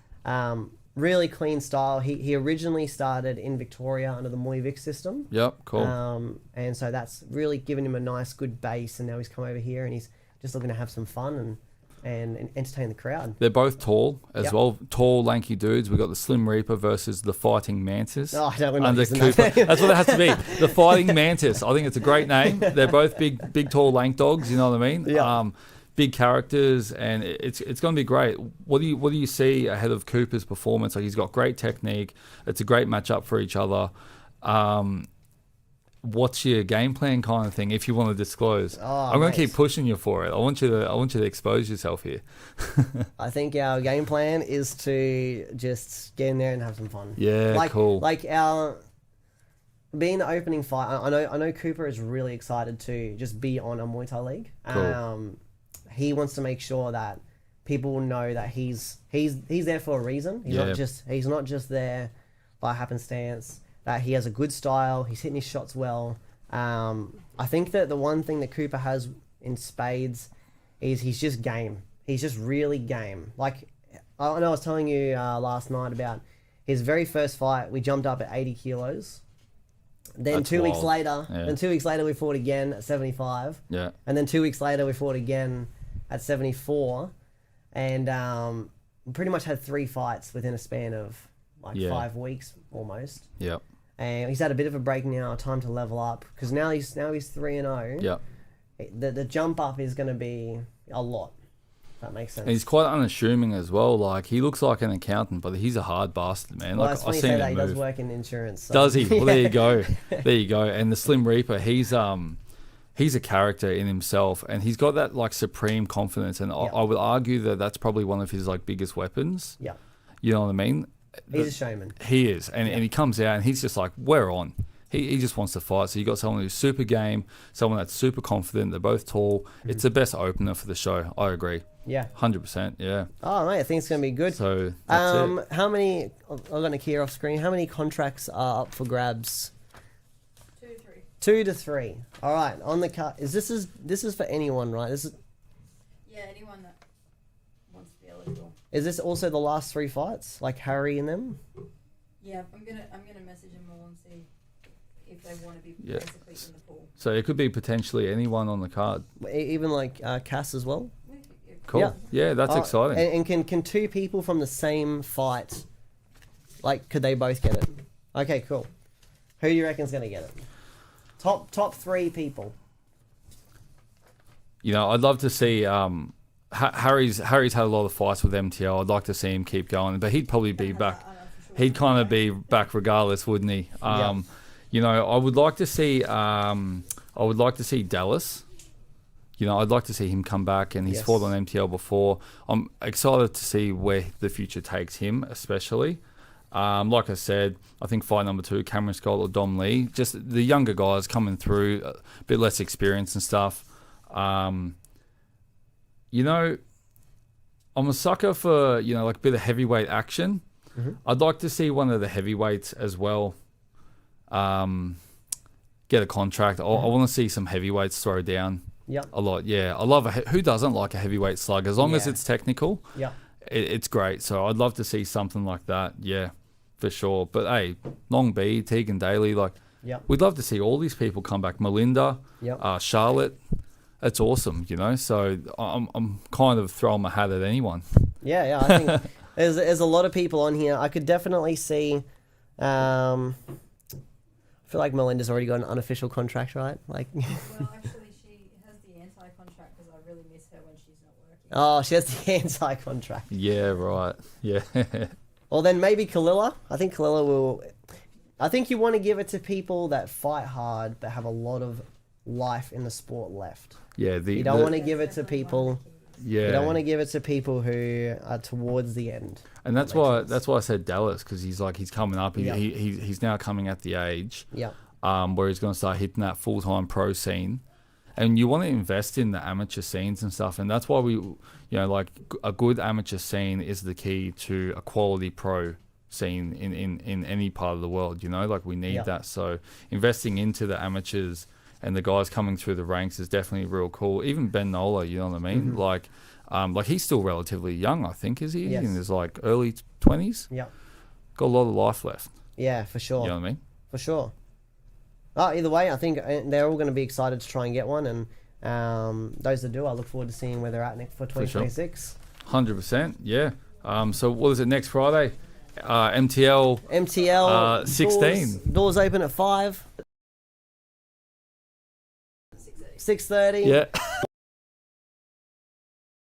Really clean style. He originally started in Victoria under the Muay Vic system. Yep, cool. And so that's really given him a nice, good base, and now he's come over here and he's just looking to have some fun and entertain the crowd. They're both tall as well. Tall, lanky dudes. We've got the Slim Reaper versus the Fighting Mantis. Oh, I don't know. Under Cooper. That's what it has to be. The Fighting Mantis. I think it's a great name. They're both big, tall, lank dogs. You know what I mean? Yeah. Big characters, and it's going to be great. What do you see ahead of Cooper's performance? Like, he's got great technique. It's a great matchup for each other. What's your game plan kind of thing, if you want to disclose? I'm going to keep pushing you for it. I want you to expose yourself here. I think our game plan is to just get in there and have some fun. Yeah, cool. Like our being the opening fight. I know Cooper is really excited to just be on a Muay Thai League. Cool. He wants to make sure that people know that he's there for a reason. He's not just there by happenstance. That he has a good style. He's hitting his shots well. I think that the one thing that Cooper has in spades is he's just game. He's just really game. Like, I know I was telling you last night about his very first fight. We jumped up at 80 kilos. Then That's 2 weeks wild. later, Yeah. then 2 weeks later we fought again at 75, Yeah. and then 2 weeks later we fought again at 74, and pretty much had 3 fights within a span of like Yeah. 5 weeks almost. Yep. And he's had a bit of a break now, time to level up because now he's 3-0. Yep. The jump up is going to be a lot. If that makes sense. And he's quite unassuming as well. Like, he looks like an accountant, but he's a hard bastard, man. Well, Like, that's funny you say that. He does work in insurance. So. Does he? Well, there you go. There you go. And the Slim Reaper, he's a character in himself, and he's got that like supreme confidence. And I would argue that that's probably one of his like biggest weapons. Yeah. You know what I mean? He's a showman. He is, and he comes out and he's just like, we're on. He just wants to fight. So you got someone who's super game, someone that's super confident. They're both tall. Mm-hmm. It's the best opener for the show. I agree. Yeah. 100%. Yeah. Oh, mate, I think it's going to be good. So that's it. How many? I'm going to key off screen. How many contracts are up for grabs? 2 to 3. 2 to 3. All right. On the cut. This is for anyone, right? Yeah, anyone that wants to be eligible. Is this also the last 3 fights, like Harry and them? Yeah, I'm gonna message them all and see if they want to be Yeah. basically in the pool. So it could be potentially anyone on the card. Even like Cass as well. Cool. Yeah. Yeah, that's exciting. And can 2 people from the same fight, like, could they both get it? Okay, cool. Who do you reckon's going to get it? Top 3 people. You know, I'd love to see Harry's had a lot of fights with MTL. I'd like to see him keep going, but he'd probably be back. He'd kind of be back regardless, wouldn't he? You know, I would like to see Dallas. You know, I'd like to see him come back, and he's fought on MTL before. I'm excited to see where the future takes him, especially. Like I said, I think fight number 2, Cameron Scott or Dom Lee, just the younger guys coming through, a bit less experience and stuff. You know, I'm a sucker for, you know, like a bit of heavyweight action. Mm-hmm. I'd like to see one of the heavyweights as well get a contract. I want to see some heavyweights throw down. Yep. A lot, yeah. I love who doesn't like a heavyweight slug? As long as it's technical, it's great. So I'd love to see something like that, yeah, for sure. But hey, Long B, Tegan Daly, like, we'd love to see all these people come back. Melinda, Charlotte, it's awesome, you know. So I'm kind of throwing my hat at anyone. Yeah, I think there's a lot of people on here. I could definitely see. I feel like Melinda's already got an unofficial contract, right? Like. Well, actually, she has the anti-contract because I really miss her when she's not working. Oh, she has the anti-contract. Yeah, right. Yeah. Well, then maybe Kalila. I think Kalila will. I think you want to give it to people that fight hard but have a lot of life in the sport left. Yeah, you don't want to give it to people. Yeah, you don't want to give it to people who are towards the end. And that's why I said Dallas, because he's coming up. He's now coming at the age. Where he's going to start hitting that full-time pro scene. And you want to invest in the amateur scenes and stuff, and that's why we, you know, like a good amateur scene is the key to a quality pro scene in any part of the world. You know, like we need that. So investing into the amateurs and the guys coming through the ranks is definitely real cool. Even Ben Nola, you know what I mean? Mm-hmm. Like he's still relatively young, I think, is he? Yes. In his like early 20s. Yeah, got a lot of life left. Yeah, for sure. You know what I mean? For sure. Either way, I think they're all going to be excited to try and get one, and those that do, I look forward to seeing where they're at next for 2026. 100%, yeah. So what is it next Friday? MTL 16. Doors open at 5. 6:30. Yeah.